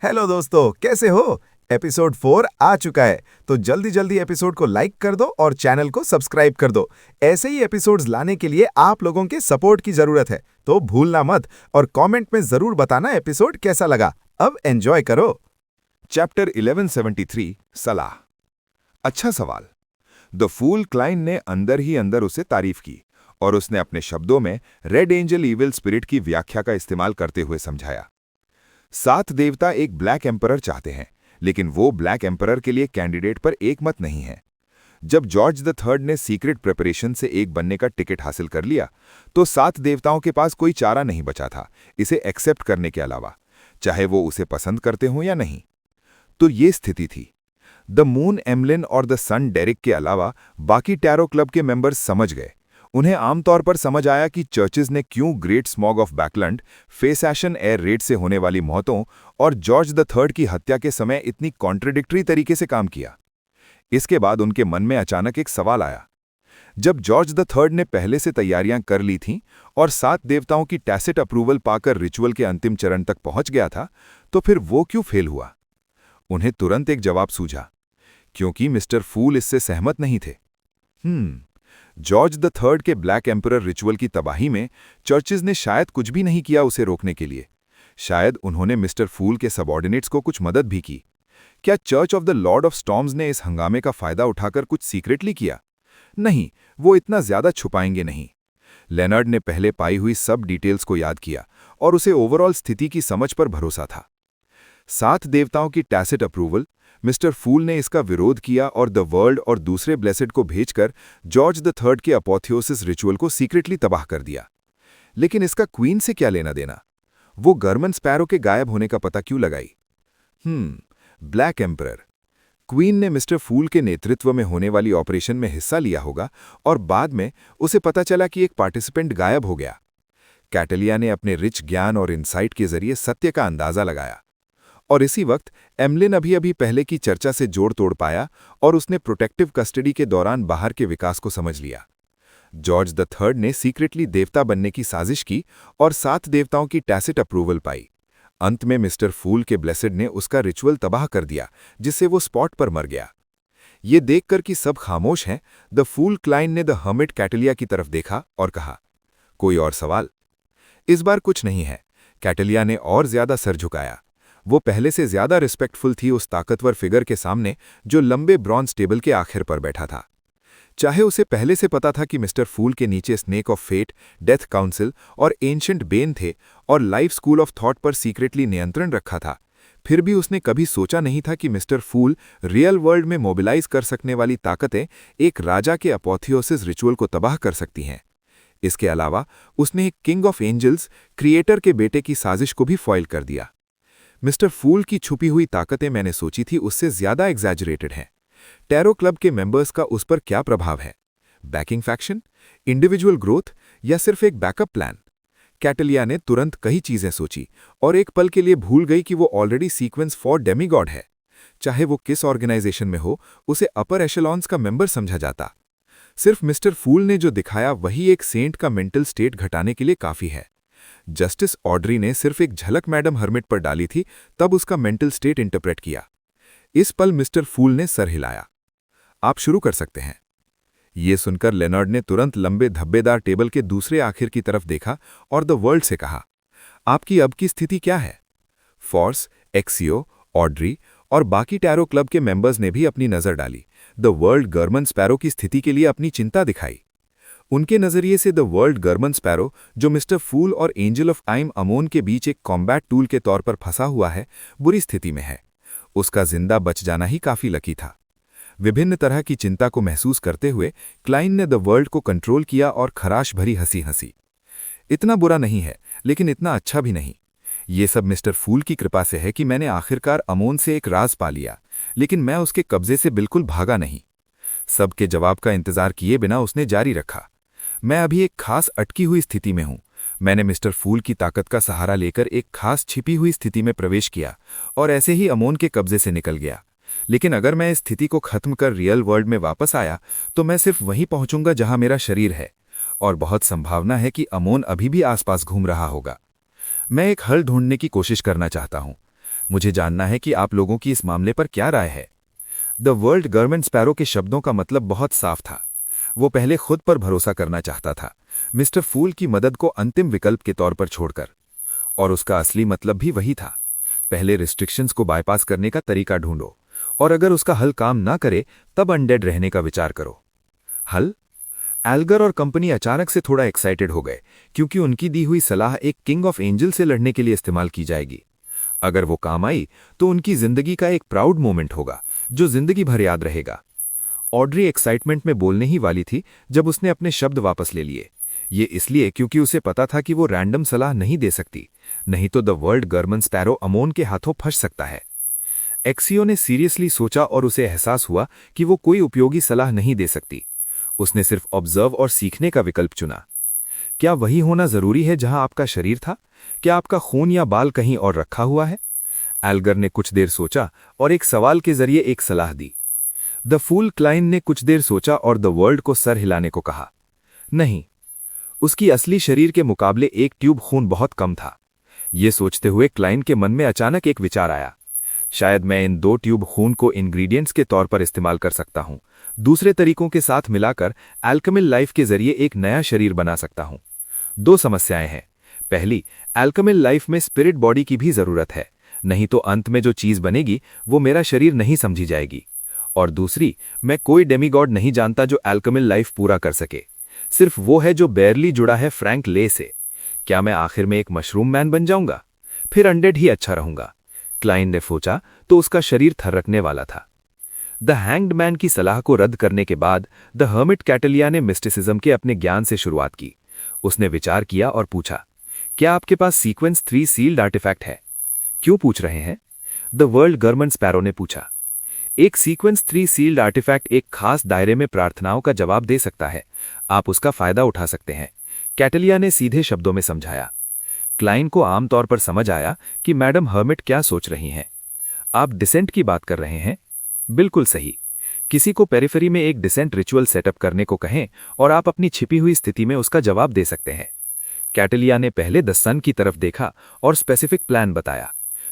Hello दोस्तों, कैसे हो? एपिसोड 4 आ चुका है, तो जल्दी जल्दी एपिसोड को लाइक कर दो और चैनल को सब्सक्राइब कर दो। ऐसे ही एपिसोड्स लाने के लिए आप लोगों के सपोर्ट की जरूरत है, तो भूलना मत और कमेंट में जरूर बताना एपिसोड कैसा लगा। अब एंजॉय करो। चैप्टर 1173 सलाह। अच्छा सवाल। द फूल क्लाइन ने अंदर ही अंदर उसे तारीफ की और उसने अपने शब्दों में रेड एंजल इविल स्पिरिट की व्याख्या का इस्तेमाल करते हुए समझाया। 7 देवता एक ब्लैक एम्परर चाहते हैं, लेकिन वो ब्लैक एम्परर के लिए कैंडिडेट पर एक मत नहीं है। जब जॉर्ज द थर्ड ने सीक्रेट प्रिपरेशन से एक बनने का टिकट हासिल कर लिया, तो 7 देवताओं के पास कोई चारा नहीं बचा था इसे एक्सेप्ट करने के अलावा, चाहे वो उसे पसंद करते हों या नहीं। तो ये स्थिति थी। द मून एमलिन और द सन डेरिक के अलावा बाकी टैरो क्लब के मेंबर्स समझ गए। उन्हें आमतौर पर समझ आया कि चर्चेज ने क्यों ग्रेट स्मॉग ऑफ बैकलैंड, फेसैशन एयर रेड से होने वाली मौतों और जॉर्ज द थर्ड की हत्या के समय इतनी कॉन्ट्रडिक्टरी तरीके से काम किया। इसके बाद उनके मन में अचानक एक सवाल आया। जब जॉर्ज द थर्ड ने पहले से तैयारियां कर ली थीं और 7 देवताओं की टैसिट अप्रूवल पाकर रिचुअल के अंतिम चरण तक पहुंच गया था, तो फिर वो क्यों फेल हुआ? उन्हें तुरंत एक जवाब सूझा, क्योंकि मिस्टर फूल इससे सहमत नहीं थे। जॉर्ज द थर्ड के ब्लैक एम्परर रिचुअल की तबाही में चर्चेज ने शायद कुछ भी नहीं किया उसे रोकने के लिए। शायद उन्होंने मिस्टर फूल के सबऑर्डिनेट्स को कुछ मदद भी की। क्या church of the Lord of storms ने इस हंगामे का फायदा उठाकर कुछ सीक्रेटली किया? नहीं, वो इतना ज्यादा छुपाएंगे नहीं। लेनर्ड ने पहले पाई हुई सब डिटेल्स को याद किया और उसे ओवरऑल स्थिति की समझ पर भरोसा था। 7 देवताओं की टैसिट अप्रूवल, मिस्टर फूल ने इसका विरोध किया और द वर्ल्ड और दूसरे ब्लेसेड को भेजकर जॉर्ज द थर्ड के अपोथियोसिस रिचुअल को सीक्रेटली तबाह कर दिया। लेकिन इसका क्वीन से क्या लेना देना? वो गर्मन स्पैरो के गायब होने का पता क्यों लगाई? Black emperor. क्वीन ने मिस्टर फूल के नेतृत्व में होने वाली ऑपरेशन में हिस्सा लिया होगा और बाद में उसे पता चला कि एक पार्टिसिपेंट गायब हो गया। कैटलिया ने अपने रिच ज्ञान और इंसाइट के जरिए सत्य का अंदाजा लगाया। और इसी वक्त एमलिन अभी पहले की चर्चा से जोड़ तोड़ पाया और उसने प्रोटेक्टिव कस्टडी के दौरान बाहर के विकास को समझ लिया। जॉर्ज द थर्ड ने सीक्रेटली देवता बनने की साजिश की और 7 देवताओं की टैसिट अप्रूवल पाई। अंत में मिस्टर फूल के ब्लेसेड ने उसका रिचुअल तबाह कर दिया, जिससे वो स्पॉट पर मर गया। ये देखकर कि सब खामोश हैं, द फूल क्लाइन ने द हर्मिट कैटलिया की तरफ देखा और कहा, कोई और सवाल? इस बार कुछ नहीं है। कैटलिया ने और ज्यादा सर झुकाया। वो पहले से ज्यादा रिस्पेक्टफुल थी उस ताकतवर फिगर के सामने जो लंबे ब्रॉन्ज टेबल के आखिर पर बैठा था। चाहे उसे पहले से पता था कि मिस्टर फूल के नीचे snake of fate, death council और एंशंट बेन थे और लाइफ स्कूल ऑफ थॉट पर सीक्रेटली नियंत्रण रखा था, फिर भी उसने कभी सोचा नहीं था कि मिस्टर फूल रियल वर्ल्ड में मोबिलाइज कर सकने वाली ताकतें एक राजा के अपोथियोसिस रिचुअल को तबाह कर सकती हैं। इसके अलावा उसने एक किंग ऑफ एंजल्स, क्रिएटर के बेटे की साजिश को भी फॉइल कर दिया। मिस्टर फूल की छुपी हुई ताकतें मैंने सोची थी उससे ज्यादा एग्जैजरेटेड हैं। टैरो क्लब के मेंबर्स का उस पर क्या प्रभाव है? बैकिंग फैक्शन, इंडिविजुअल ग्रोथ या सिर्फ एक बैकअप प्लान? कैटलिया ने तुरंत कई चीजें सोची और एक पल के लिए भूल गई कि वो ऑलरेडी सीक्वेंस फॉर डेमीगॉड है। चाहे वो किस ऑर्गेनाइजेशन में हो, उसे अपर एशेलॉन्स का मेंबर समझा जाता। सिर्फ मिस्टर फूल ने जो दिखाया वही एक सेंट का मेंटल स्टेट घटाने के लिए काफी है। जस्टिस ऑड्री ने सिर्फ एक झलक मैडम हर्मिट पर डाली थी, तब उसका मेंटल स्टेट इंटरप्रेट किया। इस पल मिस्टर फूल ने सर हिलाया। आप शुरू कर सकते हैं। ये सुनकर लेनर्ड ने तुरंत लंबे धब्बेदार टेबल के दूसरे आखिर की तरफ देखा और द वर्ल्ड से कहा, आपकी अब की स्थिति क्या है? फॉर्स, एक्सियो, ऑड्री और बाकी टैरो क्लब के मेंबर्स ने भी अपनी नजर डाली। द वर्ल्ड गर्मन स्पैरो की स्थिति के लिए अपनी चिंता दिखाई। उनके नजरिए से द वर्ल्ड गर्मन स्पैरो, जो मिस्टर फूल और एंजल ऑफ टाइम अमोन के बीच एक कॉम्बैट टूल के तौर पर फंसा हुआ है, बुरी स्थिति में है। उसका जिंदा बच जाना ही काफी लकी था। विभिन्न तरह की चिंता को महसूस करते हुए क्लाइन ने द वर्ल्ड को कंट्रोल किया और खराश भरी हंसी हंसी। इतना बुरा नहीं है, लेकिन इतना अच्छा भी नहीं। ये सब मिस्टर फूल की कृपा से है कि मैंने आखिरकार अमोन से एक राज पा लिया, लेकिन मैं उसके कब्जे से बिल्कुल भागा नहीं। सबके जवाब का इंतजार किए बिना उसने जारी रखा, मैं अभी एक खास अटकी हुई स्थिति में हूं। मैंने मिस्टर फूल की ताकत का सहारा लेकर एक खास छिपी हुई स्थिति में प्रवेश किया और ऐसे ही अमोन के कब्जे से निकल गया। लेकिन अगर मैं इस स्थिति को खत्म कर रियल वर्ल्ड में वापस आया तो मैं सिर्फ वहीं पहुंचूंगा जहां मेरा शरीर है, और बहुत संभावना है कि अमोन अभी भी आसपास घूम रहा होगा। मैं एक हल ढूंढने की कोशिश करना चाहता हूं। मुझे जानना है कि आप लोगों की इस मामले पर क्या राय है। द वर्ल्ड गवर्नमेंट स्पैरो के शब्दों का मतलब बहुत साफ था। वो पहले खुद पर भरोसा करना चाहता था, मिस्टर फूल की मदद को अंतिम विकल्प के तौर पर छोड़कर। और उसका असली मतलब भी वही था। पहले रिस्ट्रिक्शंस को बाईपास करने का तरीका ढूंढो, और अगर उसका हल काम ना करे तब अनडेड रहने का विचार करो। हल? एल्गर और कंपनी अचानक से थोड़ा एक्साइटेड हो गए, क्योंकि उनकी दी हुई सलाह एक किंग ऑफ एंजल से लड़ने के लिए इस्तेमाल की जाएगी। अगर वो काम आई तो उनकी जिंदगी का एक प्राउड मोमेंट होगा जो जिंदगी भर याद रहेगा। ऑड्री एक्साइटमेंट में बोलने ही वाली थी जब उसने अपने शब्द वापस ले लिए। ये इसलिए क्योंकि उसे पता था कि वो रैंडम सलाह नहीं दे सकती, नहीं तो द वर्ल्ड गवर्नमेंट स्पैरो अमोन के हाथों फंस सकता है। एक्सियो ने सीरियसली सोचा और उसे एहसास हुआ कि वो कोई उपयोगी सलाह नहीं दे सकती। उसने सिर्फ ऑब्जर्व और सीखने का विकल्प चुना। क्या वही होना जरूरी है जहां आपका शरीर था? क्या आपका खून या बाल कहीं और रखा हुआ है? एल्गर ने कुछ देर सोचा और एक सवाल के जरिए एक सलाह दी। द फूल क्लाइन ने कुछ देर सोचा और द वर्ल्ड को सर हिलाने को कहा। नहीं, उसकी असली शरीर के मुकाबले एक ट्यूब खून बहुत कम था। ये सोचते हुए क्लाइन के मन में अचानक एक विचार आया। शायद मैं इन 2 ट्यूब खून को इंग्रेडिएंट्स के तौर पर इस्तेमाल कर सकता हूं। दूसरे तरीकों के साथ मिलाकर एल्केमिल लाइफ के जरिए एक नया शरीर बना सकता हूं। 2 समस्याएं हैं। पहली, एल्केमिल लाइफ में स्पिरिट बॉडी की भी जरूरत है, नहीं तो अंत में जो चीज बनेगी वो मेरा शरीर नहीं समझी जाएगी। और दूसरी, मैं कोई डेमीगॉड नहीं जानता जो एल्केमिल लाइफ पूरा कर सके। सिर्फ वो है जो बेयरली जुड़ा है फ्रैंक ले से। क्या मैं आखिर में एक मशरूम मैन बन जाऊंगा? फिर अनडेड ही अच्छा रहूंगा। क्लाइन ने सोचा तो उसका शरीर थर्रकने वाला था। द हैंग्ड मैन की सलाह को रद्द करने के बाद द हर्मिट कैटलिया ने मिस्टिसिज्म के अपने ज्ञान से शुरुआत की। उसने विचार किया और पूछा, क्या आपके पास सीक्वेंस 3 सील्ड आर्टिफैक्ट है? क्यों पूछ रहे हैं? द वर्ल्ड गवर्नमेंट स्पैरो ने पूछा। एक सीक्वेंस 3 सील्ड आर्टिफैक्ट एक खास दायरे में प्रार्थनाओं का जवाब दे सकता है। आप उसका फायदा उठा सकते हैं, कैटलिया ने सीधे शब्दों में समझाया। क्लाइन को आमतौर पर समझ आया कि मैडम हर्मिट क्या सोच रही हैं। आप डिसेंट की बात कर रहे हैं? बिल्कुल सही। किसी को पेरिफेरी में एक डिसेंट रिचुअल सेटअप करने को कहें और आप अपनी छिपी हुई स्थिति में उसका जवाब दे सकते हैं। कैटलिया ने पहले द सन की तरफ देखा और स्पेसिफिक प्लान बताया।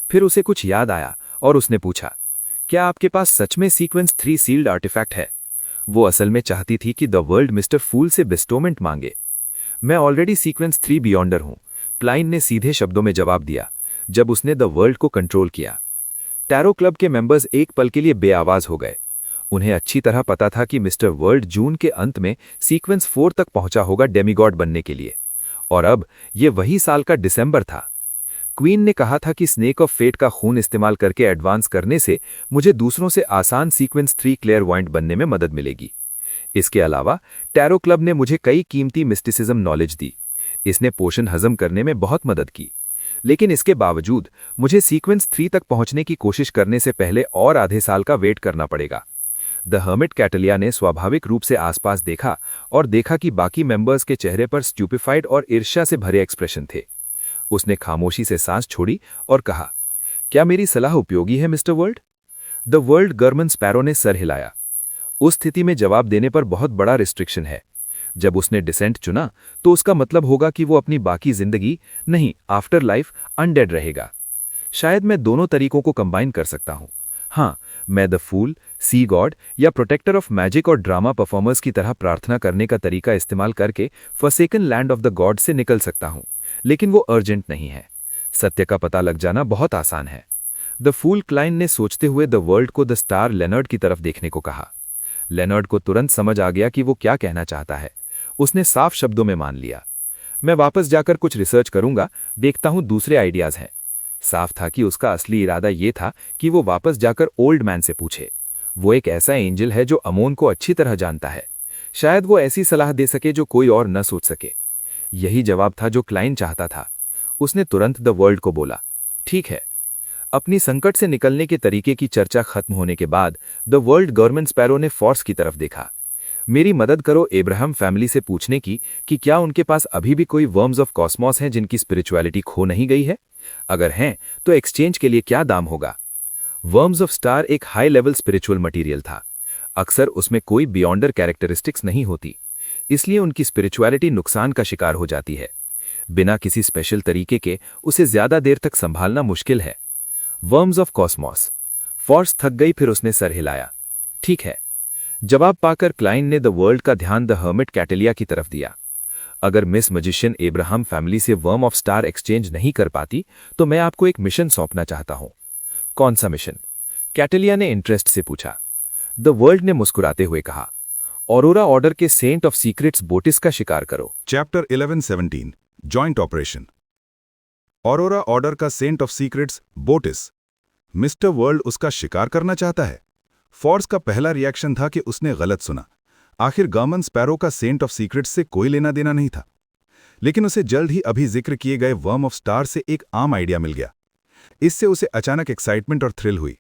फिर उसे कुछ याद आया और उसने पूछा, क्या आपके पास सच में सीक्वेंस 3 सील्ड आर्टिफैक्ट है? वो असल में चाहती थी कि द वर्ल्ड मिस्टर फूल से बेस्टोमेंट मांगे। मैं ऑलरेडी सीक्वेंस 3 बियॉन्डर हूं, क्लाइन ने सीधे शब्दों में जवाब दिया जब उसने द वर्ल्ड को कंट्रोल किया। टैरो क्लब के मेंबर्स एक पल के लिए बेआवाज हो गए। उन्हें अच्छी तरह पता था कि मिस्टर वर्ल्ड जून के अंत में सीक्वेंस 4 तक पहुंचा होगा डेमीगॉड बनने के लिए, और अब ये वही साल का दिसंबर था। क्वीन ने कहा था कि स्नेक ऑफ फेट का खून इस्तेमाल करके एडवांस करने से मुझे दूसरों से आसान सीक्वेंस 3 क्लेयरवॉयंट बनने में मदद मिलेगी। इसके अलावा टैरो क्लब ने मुझे कई कीमती मिस्टिसिज्म नॉलेज दी। इसने पोषण हजम करने में बहुत मदद की। लेकिन इसके बावजूद मुझे सीक्वेंस 3 तक पहुंचने की कोशिश करने से पहले और आधे साल का वेट करना पड़ेगा। द हर्मिट कैटलिया ने स्वाभाविक रूप से आसपास देखा और देखा कि बाकी मेंबर्स के चेहरे पर स्ट्यूपिफाइड और ईर्ष्या से भरे एक्सप्रेशन थे। उसने खामोशी से सांस छोड़ी और कहा, क्या मेरी सलाह उपयोगी है mister world? The world government sparrow ने सर हिलाया। उस स्थिति में जवाब देने पर बहुत बड़ा रिस्ट्रिक्शन है। जब उसने डिसेंट चुना तो उसका मतलब होगा कि वो अपनी बाकी जिंदगी नहीं, आफ्टर लाइफ अनडेड रहेगा। शायद मैं दोनों तरीकों को कंबाइन कर सकता हूं। हाँ, मैं द फूल, सी गॉड या प्रोटेक्टर ऑफ मैजिक और ड्रामा परफॉर्मर्स की तरह प्रार्थना करने का तरीका इस्तेमाल करके forsaken land of the God से निकल सकता हूं, लेकिन वो अर्जेंट नहीं है। सत्य का पता लग जाना बहुत आसान है। द फूल क्लाइन ने सोचते हुए द वर्ल्ड को द स्टार लेनर्ड की तरफ देखने को कहा। लेनर्ड को तुरंत समझ आ गया कि वो क्या कहना चाहता है। उसने साफ शब्दों में मान लिया, मैं वापस जाकर कुछ रिसर्च करूंगा, देखता हूं दूसरे आइडियाज हैं। साफ था कि उसका असली इरादा ये था कि वो वापस जाकर ओल्ड मैन से पूछे। वो एक ऐसा एंजल है जो अमोन को अच्छी तरह जानता है। शायद वो ऐसी सलाह दे सके जो कोई और न सोच सके। यही जवाब था जो क्लाइन चाहता था। उसने तुरंत द वर्ल्ड को बोला, ठीक है। अपनी संकट से निकलने के तरीके की चर्चा खत्म होने के बाद द वर्ल्ड गवर्नमेंट स्पैरो ने फोर्स की तरफ देखा। मेरी मदद करो एब्राहम फैमिली से पूछने की कि क्या उनके पास अभी भी कोई वर्म्स ऑफ कॉस्मॉस हैं जिनकी स्पिरिचुअलिटी खो नहीं गई है। अगर हैं तो एक्सचेंज के लिए क्या दाम होगा। वर्म्स ऑफ स्टार एक हाई लेवल स्पिरिचुअल मटेरियल था। अक्सर उसमें कोई बियॉन्डर कैरेक्टरिस्टिक्स नहीं होती, इसलिए उनकी स्पिरिचुअलिटी नुकसान का शिकार हो जाती है। बिना किसी स्पेशल तरीके के उसे ज्यादा देर तक संभालना मुश्किल है। Worms of Cosmos. फॉर्स थक गई, फिर उसने सर हिलाया। ठीक है। जवाब पाकर क्लाइन ने द वर्ल्ड का ध्यान द हर्मिट कैटेलिया की तरफ दिया। अगर मिस मजिशियन एब्राहम फैमिली से वर्म ऑफ स्टार एक्सचेंज नहीं कर पाती तो मैं आपको एक मिशन सौंपना चाहता हूं। कौन सा मिशन? कैटेलिया ने इंटरेस्ट से पूछा। द वर्ल्ड ने मुस्कुराते हुए कहा, ऑरोरा ऑर्डर के सेंट ऑफ सीक्रेट्स बोटिस का शिकार करो। Chapter 11-17 joint operation. Aurora Order का Saint of secrets Botis. Mister World उसका शिकार करना चाहता है। फॉर्स का पहला रिएक्शन था कि उसने गलत सुना। आखिर गवर्नमेंट स्पैरो का सेंट ऑफ सीक्रेट्स से कोई लेना देना नहीं था। लेकिन उसे जल्द ही अभी जिक्र किए गए वर्म ऑफ स्टार से एक आम आइडिया मिल गया। इससे उसे अचानक एक्साइटमेंट और थ्रिल हुई।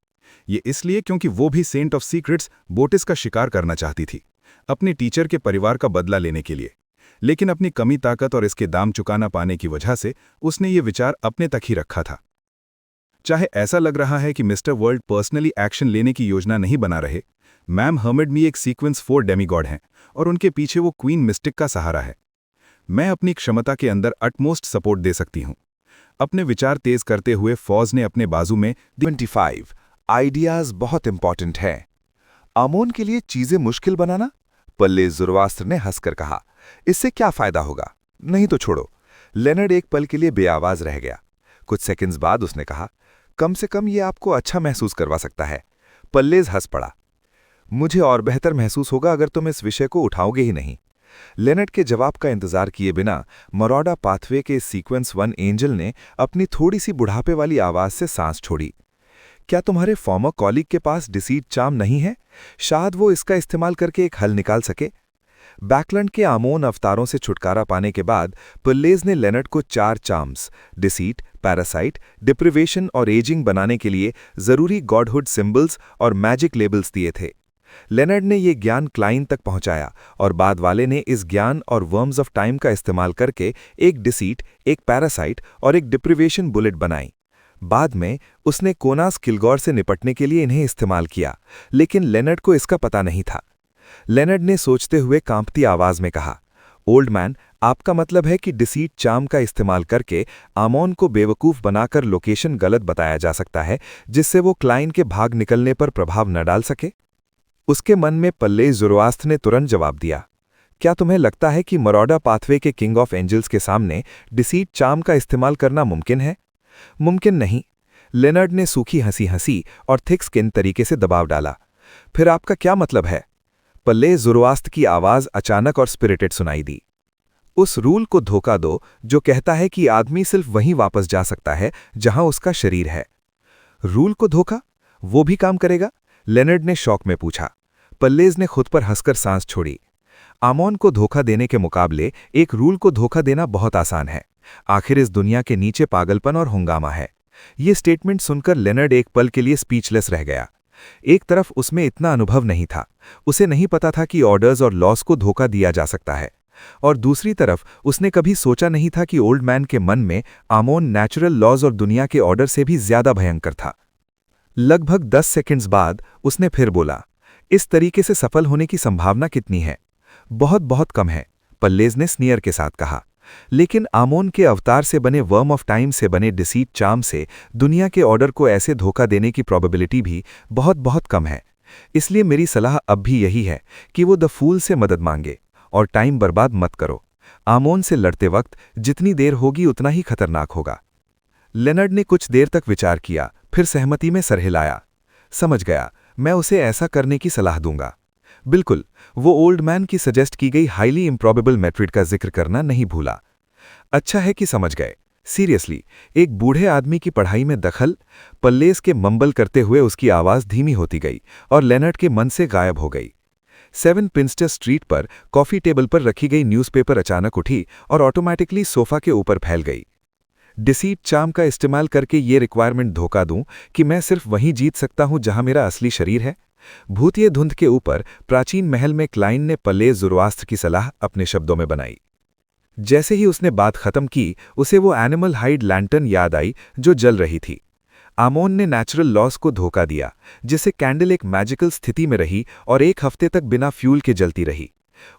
ये इसलिए क्योंकि वो भी सेंट ऑफ सीक्रेट्स बोटिस का शिकार करना चाहती थी, अपने टीचर के परिवार का बदला लेने के लिए। लेकिन अपनी कमी ताकत और इसके दाम चुकाना पाने की वजह से उसने ये विचार अपने तक ही रखा था। चाहे ऐसा लग रहा है कि मिस्टर वर्ल्ड पर्सनली एक्शन लेने की योजना नहीं बना रहे, मैम हर्मिट भी एक सीक्वेंस 4 डेमीगॉड हैं और उनके पीछे वो क्वीन मिस्टिक का सहारा है। मैं अपनी क्षमता के अंदर अटमोस्ट सपोर्ट दे सकती हूं। अपने विचार तेज करते हुए फौज ने अपने बाजू में 25 आइडियाज बहुत इंपॉर्टेंट है। आमोन के लिए चीजें मुश्किल बनाना? पल्ले ज़ोरोआस्त्र ने हंसकर कहा, इससे क्या फायदा होगा? नहीं तो छोड़ो। लेनर्ड एक पल के लिए बेआवाज रह गया। कुछ सेकंड्स बाद उसने कहा, कम से कम ये आपको अच्छा महसूस करवा सकता है। पल्लेज हंस पड़ा। मुझे और बेहतर महसूस होगा अगर तुम इस विषय को उठाओगे ही नहीं। लेनर्ड के जवाब का इंतजार किए बिना मरौडा पाथवे के सीक्वेंस 1 एंजल ने अपनी थोड़ी सी बुढ़ापे वाली आवाज से सांस छोड़ी। क्या तुम्हारे फॉर्मर कॉलीग के पास डिसीट चार्म नहीं है? शायद वो इसका इस्तेमाल करके एक हल निकाल सके। बैकलैंड के आमोन अवतारों से छुटकारा पाने के बाद पुल्लेज ने लेनर्ड को 4 चार्म्स डिसीट, पैरासाइट, डिप्रिवेशन और एजिंग बनाने के लिए जरूरी गॉडहुड सिंबल्स और मैजिक लेबल्स दिए थे। लेनर्ड ने ये ज्ञान क्लाइन तक पहुंचाया और बाद वाले ने इस ज्ञान और वर्म्स ऑफ टाइम का इस्तेमाल करके एक डिसीट, एक पैरासाइट और एक डिप्रिवेशन बुलेट बनाई। बाद में उसने कोनास किलगॉर से निपटने के लिए इन्हें इस्तेमाल किया, लेकिन लेनर्ड को इसका पता नहीं था। लेनर्ड ने सोचते हुए कांपती आवाज में कहा, ओल्ड मैन, आपका मतलब है कि डिसीट चार्म का इस्तेमाल करके आमोन को बेवकूफ बनाकर लोकेशन गलत बताया जा सकता है, जिससे वो क्लाइन के भाग निकलने पर प्रभाव न डाल सके? उसके मन में पल्ले ज़ोरोआस्त्र ने तुरंत जवाब दिया, क्या तुम्हें लगता है कि मरौडा पाथवे के किंग ऑफ एंजल्स के सामने डिसीट चार्म का इस्तेमाल करना मुमकिन है? मुमकिन नहीं। लेनर्ड ने सूखी हंसी हंसी और थिक स्किन तरीके से दबाव डाला। फिर आपका क्या मतलब है? पल्ले ज़ोरोआस्त्र की आवाज अचानक और स्पिरिटेड सुनाई दी। उस रूल को धोखा दो जो कहता है कि आदमी सिर्फ वहीं वापस जा सकता है जहां उसका शरीर है। रूल को धोखा? वो भी काम करेगा? लेनर्ड ने शौक में पूछा। पल्लेज ने खुद पर हंसकर सांस छोड़ी। आमोन को धोखा देने के मुकाबले एक रूल को धोखा देना बहुत आसान है। आखिर इस दुनिया के नीचे पागलपन और हंगामा है। ये स्टेटमेंट सुनकर लेनर्ड एक पल के लिए स्पीचलेस रह गया। एक तरफ उसमें इतना अनुभव नहीं था, उसे नहीं पता था कि ऑर्डर्स और लॉस को धोखा दिया जा सकता है, और दूसरी तरफ उसने कभी सोचा नहीं था कि ओल्ड मैन के मन में आमोन नेचुरल लॉज और दुनिया के ऑर्डर से भी ज्यादा भयंकर था। लगभग 10 सेकंड्स बाद उसने फिर बोला, इस तरीके से सफल होने की संभावना कितनी है? बहुत बहुत कम है, पल्लेज ने स्नीयर के साथ कहा। लेकिन आमोन के अवतार से बने वर्म ऑफ टाइम से बने डिसीट चार्म से दुनिया के ऑर्डर को ऐसे धोखा देने की प्रोबेबिलिटी भी बहुत बहुत कम है। इसलिए मेरी सलाह अब भी यही है कि वो द फूल से मदद मांगे और टाइम बर्बाद मत करो। आमोन से लड़ते वक्त जितनी देर होगी उतना ही खतरनाक होगा। लेनर्ड ने कुछ देर तक विचार किया, फिर सहमति में सर हिलाया। समझ गया, मैं उसे ऐसा करने की सलाह दूंगा। बिल्कुल, वो ओल्ड मैन की सजेस्ट की गई हाईली इम्प्रॉबेबल मेथड का जिक्र करना नहीं भूला। अच्छा है कि समझ गए। सीरियसली, एक बूढ़े आदमी की पढ़ाई में दखल? पल्लेज के मंबल करते हुए उसकी आवाज धीमी होती गई और लेनर्ड के मन से गायब हो गई। 7 पिंस्टर स्ट्रीट पर कॉफी टेबल पर रखी गई न्यूज़पेपर अचानक उठी और ऑटोमेटिकली सोफा के ऊपर फैल गई। डिसीट चार्म का इस्तेमाल करके ये रिक्वायरमेंट धोखा दूं कि मैं सिर्फ वहीं जीत सकता हूं जहां मेरा असली शरीर है? भूतिए धुंध के ऊपर प्राचीन महल में क्लाइन ने पल्ले ज़ोरोआस्त्र की सलाह अपने शब्दों में बनाई। जैसे ही उसने बात खत्म की, उसे वो एनिमल हाइड लैंटर्न याद आई जो जल रही थी। आमोन ने नेचुरल लॉस को धोखा दिया, जिससे कैंडल एक मैजिकल स्थिति में रही और 1 हफ्ते तक बिना फ्यूल के जलती रही।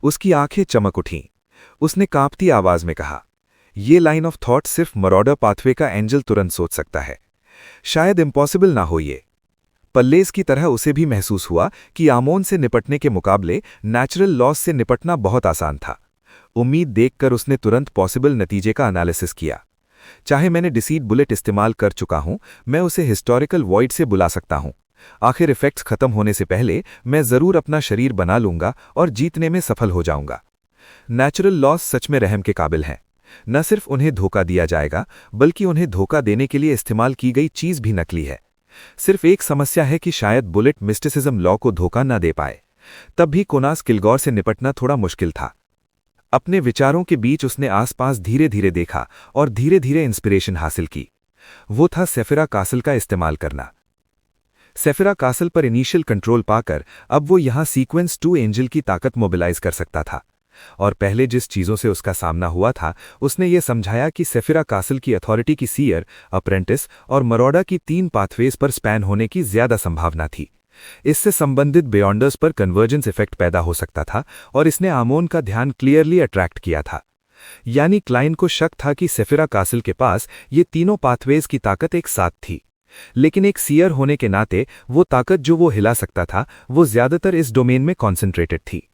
उसकी आंखें चमक उठीं। उसने कांपती आवाज में कहा, ये लाइन ऑफ थॉट सिर्फ मरौडर पाथवे का एंजल तुरंत सोच सकता है। शायद इम्पॉसिबल ना हो ये। पल्लेस की तरह उसे भी महसूस हुआ कि आमोन से निपटने के मुकाबले नेचुरल लॉस से निपटना बहुत आसान था। उम्मीद देखकर उसने तुरंत पॉसिबल नतीजे का एनालिसिस किया। चाहे मैंने डिसीड बुलेट इस्तेमाल कर चुका हूं, मैं उसे हिस्टोरिकल वॉइड से बुला सकता हूं। आखिर इफेक्ट्स खत्म होने से पहले मैं जरूर अपना शरीर बना लूंगा और जीतने में सफल हो जाऊंगा। नेचुरल लॉस सच में रहम के काबिल हैं। न सिर्फ उन्हें धोखा दिया जाएगा, बल्कि उन्हें धोखा देने के लिए इस्तेमाल की गई चीज भी नकली है। सिर्फ एक समस्या है कि शायद बुलेट मिस्टिसिज्म लॉ को धोखा न दे पाए। तब भी कोनास किलगौर से निपटना थोड़ा मुश्किल था। अपने विचारों के बीच उसने आसपास धीरे धीरे देखा और धीरे धीरे इंस्पिरेशन हासिल की। वो था सेफिरा कासल का इस्तेमाल करना। सेफिरा कासल पर इनिशियल कंट्रोल पाकर अब वो यहां सीक्वेंस 2 एंजल की ताकत मोबिलाइज कर सकता था। और पहले जिस चीजों से उसका सामना हुआ था, उसने ये समझाया कि सेफिरा कासल की अथॉरिटी की सीयर, अप्रेंटिस और मरोडा की 3 पाथवेज पर स्पैन होने की ज्यादा संभावना थी। इससे संबंधित बियॉन्डर्स पर कन्वर्जेंस इफेक्ट पैदा हो सकता था और इसने आमोन का ध्यान क्लियरली अट्रैक्ट किया था। यानी क्लाइन को शक था कि सेफिरा कासल के पास ये तीनों पाथवेज की ताकत एक साथ थी, लेकिन एक सीयर होने के नाते वो ताकत जो वो हिला सकता था वो ज्यादातर इस डोमेन में कॉन्सेंट्रेटेड थी।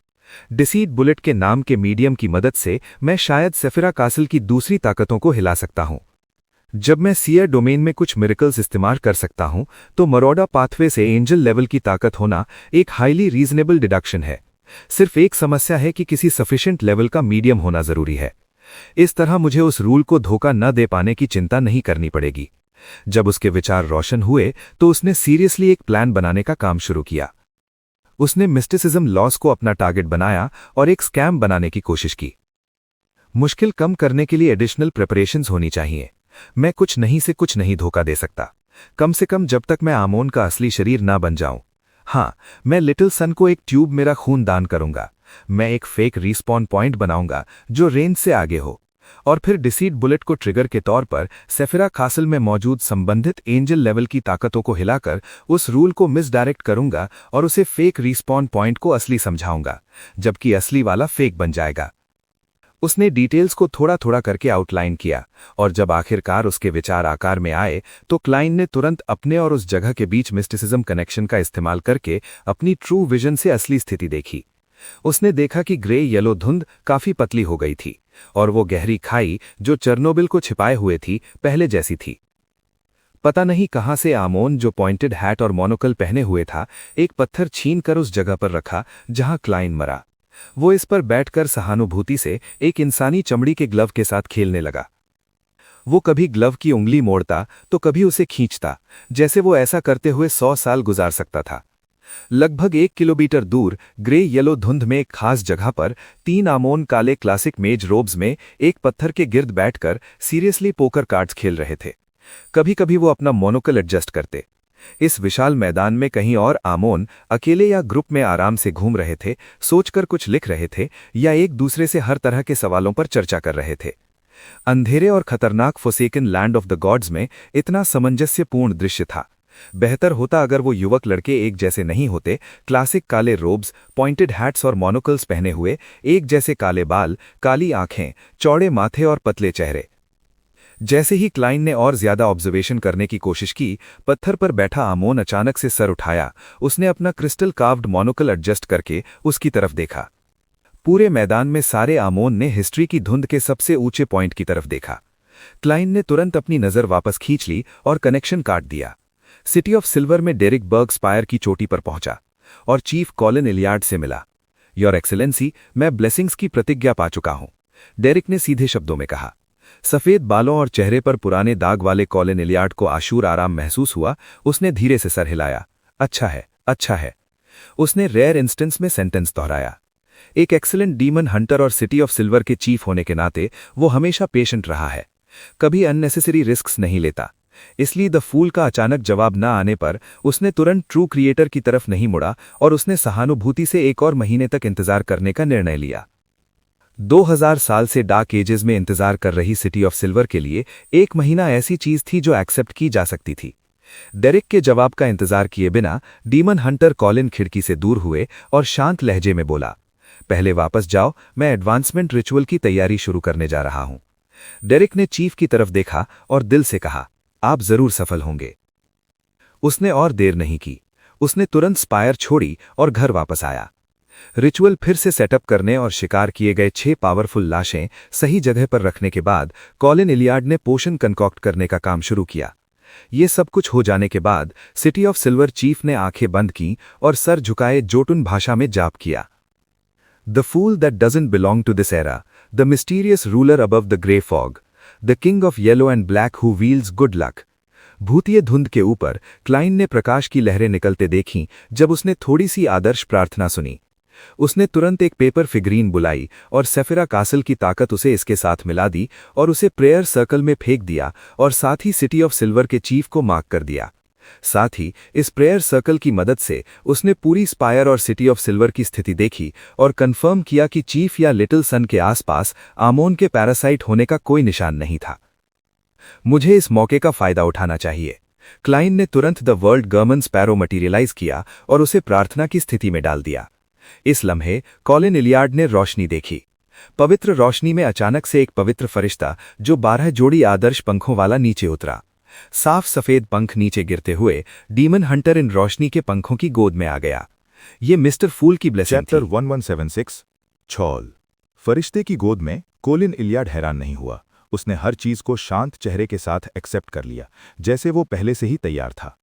डिसीड बुलेट के नाम के मीडियम की मदद से मैं शायद सेफिरा कासल की दूसरी ताकतों को हिला सकता हूं। जब मैं सीयर डोमेन में कुछ मिरेकल्स इस्तेमाल कर सकता हूं, तो मरोडा पाथवे से एंजल लेवल की ताकत होना एक हाईली रीजनेबल डिडक्शन है। सिर्फ एक समस्या है कि किसी सफिशिएंट लेवल का मीडियम होना जरूरी है। इस तरह मुझे उस रूल को धोखा न दे पाने की चिंता नहीं करनी पड़ेगी। जब उसके विचार रोशन हुए तो उसने सीरियसली एक प्लान बनाने का काम शुरू किया। उसने मिस्टिसिज्म लॉस को अपना टारगेट बनाया और एक स्कैम बनाने की कोशिश की। मुश्किल कम करने के लिए एडिशनल प्रिपरेशंस होनी चाहिए। मैं कुछ नहीं से कुछ नहीं धोखा दे सकता, कम से कम जब तक मैं आमोन का असली शरीर ना बन जाऊं। हाँ, मैं लिटिल सन को एक ट्यूब मेरा खून दान करूंगा। मैं एक फेक रिस्पॉन पॉइंट बनाऊंगा जो रेंज से आगे हो, और फिर डिसीड बुलेट को ट्रिगर के तौर पर सेफिरा कासल में मौजूद संबंधित एंजल लेवल की ताकतों को हिलाकर उस रूल को मिसडायरेक्ट करूंगा और उसे फेक रिस्पॉन पॉइंट को असली समझाऊंगा, जबकि असली वाला फेक बन जाएगा। उसने डिटेल्स को थोड़ा थोड़ा करके आउटलाइन किया, और जब आखिरकार उसके विचार आकार में आए तो क्लाइन ने तुरंत अपने और उस जगह के बीच मिस्टिसिज्म कनेक्शन का इस्तेमाल करके अपनी ट्रू विजन से असली स्थिति देखी। उसने देखा कि ग्रे येलो धुंध काफी पतली हो गई थी और वो गहरी खाई जो चेरनोबिल को छिपाए हुए थी पहले जैसी थी। पता नहीं कहां से आमोन, जो पॉइंटेड हैट और मोनोकल पहने हुए था, एक पत्थर छीन कर उस जगह पर रखा जहां क्लाइन मरा। वो इस पर बैठकर सहानुभूति से एक इंसानी चमड़ी के ग्लव के साथ खेलने लगा। वो कभी ग्लव की उंगली मोड़ता तो कभी उसे खींचता, जैसे वो ऐसा करते हुए 100 साल गुजार सकता था। लगभग 1 किलोमीटर दूर ग्रे येलो धुंध में एक खास जगह पर 3 आमोन काले क्लासिक मेज रोब्स में एक पत्थर के गिर्द बैठकर सीरियसली पोकर कार्ड्स खेल रहे थे। कभी कभी वो अपना मोनोकल एडजस्ट करते। इस विशाल मैदान में कहीं और आमोन अकेले या ग्रुप में आराम से घूम रहे थे, सोचकर कुछ लिख रहे थे या एक दूसरे से हर तरह के सवालों पर चर्चा कर रहे थे। अंधेरे और खतरनाक फोसेकन लैंड ऑफ द गॉड्स में इतना सामंजस्यपूर्ण दृश्य था। बेहतर होता अगर वो युवक लड़के एक जैसे नहीं होते, क्लासिक काले रोब्स, पॉइंटेड हैट्स और मोनोकल्स पहने हुए, एक जैसे काले बाल, काली आंखें, चौड़े माथे और पतले चेहरे। जैसे ही क्लाइन ने और ज्यादा ऑब्जर्वेशन करने की कोशिश की, पत्थर पर बैठा आमोन अचानक से सर उठाया। उसने अपना क्रिस्टल कार्व्ड मोनोकल एडजस्ट करके उसकी तरफ देखा। पूरे मैदान में सारे आमोन ने हिस्ट्री की धुंध के सबसे ऊंचे पॉइंट की तरफ देखा। क्लाइन ने तुरंत अपनी नजर वापस खींच ली और कनेक्शन काट दिया। सिटी ऑफ सिल्वर में डेरिक बर्ग स्पायर की चोटी पर पहुंचा और चीफ कॉलिन इलियार्ड से मिला। योर एक्सेलेंसी, मैं ब्लेसिंग्स की प्रतिज्ञा पा चुका हूं, डेरिक ने सीधे शब्दों में कहा। सफेद बालों और चेहरे पर पुराने दाग वाले कॉलिन इलियार्ड को आशूर आराम महसूस हुआ। उसने धीरे से सर हिलाया। अच्छा है, अच्छा है। उसने रेयर इंस्टेंस में सेंटेंस दोहराया। एक एक्सीलेंट डीमन हंटर और सिटी ऑफ सिल्वर के चीफ होने के नाते वो हमेशा पेशेंट रहा है, कभी अननेसेसरी रिस्क्स नहीं लेता। इसलिए द फूल का अचानक जवाब न आने पर उसने तुरंत ट्रू क्रिएटर की तरफ नहीं मुड़ा और उसने सहानुभूति से 1 और महीने तक इंतजार करने का निर्णय लिया। 2000 साल से डार्क एजेस में इंतजार कर रही सिटी ऑफ सिल्वर के लिए 1 महीना ऐसी चीज थी जो एक्सेप्ट की जा सकती थी। डेरिक के जवाब का इंतजार किए बिना डीमन हंटर कॉलिन खिड़की से दूर हुए और शांत लहजे में बोला, पहले वापस जाओ, मैं एडवांसमेंट रिचुअल की तैयारी शुरू करने जा रहा हूं। डेरिक ने चीफ की तरफ देखा और दिल से कहा, आप जरूर सफल होंगे। उसने और देर नहीं की। उसने तुरंत स्पायर छोड़ी और घर वापस आया। रिचुअल फिर से सेटअप करने और शिकार किए गए 6 पावरफुल लाशें सही जगह पर रखने के बाद कॉलिन इलियार्ड ने पोशन कंकॉक्ट करने का काम शुरू किया। ये सब कुछ हो जाने के बाद सिटी ऑफ सिल्वर चीफ ने आंखें बंद की और सर झुकाए जोटुन भाषा में जाप किया। The fool that doesn't belong to this era, the mysterious ruler above the grey fog, the king of yellow and black who wields good luck. भूतिए धुंध के ऊपर क्लाइन ने प्रकाश की लहरें निकलते देखीं जब उसने थोड़ी सी आदर्श प्रार्थना सुनी। उसने तुरंत एक पेपर फिगरीन बुलाई और सेफिरा कासल की ताकत उसे इसके साथ मिला दी और उसे प्रेयर सर्कल में फेंक दिया और साथ ही सिटी ऑफ सिल्वर के चीफ को मार्क कर दिया। साथ ही इस प्रेयर सर्कल की मदद से उसने पूरी स्पायर और सिटी ऑफ सिल्वर की स्थिति देखी और कंफर्म किया कि चीफ या लिटिल सन के आसपास आमोन के पैरासाइट होने का कोई निशान नहीं था। मुझे इस मौके का फायदा उठाना चाहिए। क्लाइन ने तुरंत द वर्ल्ड गर्मन स्पैरो मटीरियलाइज किया और उसे प्रार्थना की स्थिति में डाल दिया। इस लम्हे कॉलिन इलियार्ड ने रोशनी देखी। पवित्र रोशनी में अचानक से एक पवित्र फरिश्ता जो 12 जोड़ी आदर्श पंखों वाला नीचे उतरा। साफ सफेद पंख नीचे गिरते हुए डीमन हंटर इन रोशनी के पंखों की गोद में आ गया। ये मिस्टर फूल की ब्लेसिंग चैप्टर थी। 1176 छौल। फरिश्ते की गोद में कोलिन इलियार्ड हैरान नहीं हुआ। उसने हर चीज को शांत चेहरे के साथ एक्सेप्ट कर लिया, जैसे वो पहले से ही तैयार था।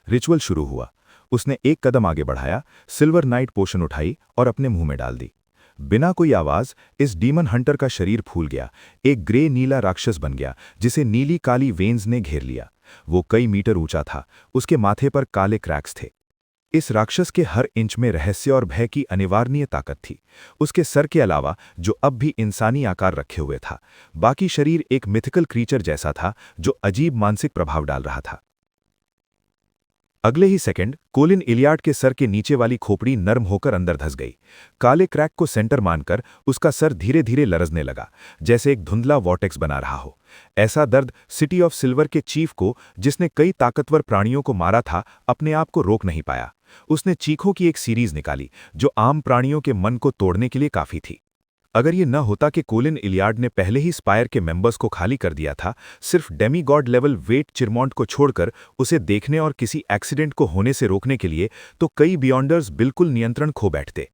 रिचुअल शुरू हुआ। उसने एक कदम आगे बढ़ाया, सिल्वर नाइट पोशन उठाई और अपने मुंह में डाल दी। बिना कोई आवाज इस डीमन हंटर का शरीर फूल गया, एक ग्रे नीला राक्षस बन गया जिसे नीली काली वेन्स ने घेर लिया। वो कई मीटर ऊंचा था, उसके माथे पर काले क्रैक्स थे। इस राक्षस के हर इंच में रहस्य और भय की अनिवार्य ताकत थी। उसके सर के अलावा, जो अब भी इंसानी आकार रखे हुए था, बाकी शरीर एक मिथिकल क्रीचर जैसा था जो अजीब मानसिक प्रभाव डाल रहा था। अगले ही सेकंड कोलिन इलियार्ड के सर के नीचे वाली खोपड़ी नर्म होकर अंदर धंस गई। काले क्रैक को सेंटर मानकर उसका सर धीरे धीरे लरजने लगा, जैसे एक धुंधला वॉर्टेक्स बना रहा हो। ऐसा दर्द सिटी ऑफ सिल्वर के चीफ को, जिसने कई ताकतवर प्राणियों को मारा था, अपने आप को रोक नहीं पाया। उसने चीखों की एक सीरीज निकाली जो आम प्राणियों के मन को तोड़ने के लिए काफी थी। अगर ये न होता कि कोलिन इलियार्ड ने पहले ही स्पायर के मेंबर्स को खाली कर दिया था, सिर्फ डेमीगॉड लेवल वेट चिरमॉन्ट को छोड़कर उसे देखने और किसी एक्सीडेंट को होने से रोकने के लिए, तो कई बियॉन्डर्स बिल्कुल नियंत्रण खो बैठते।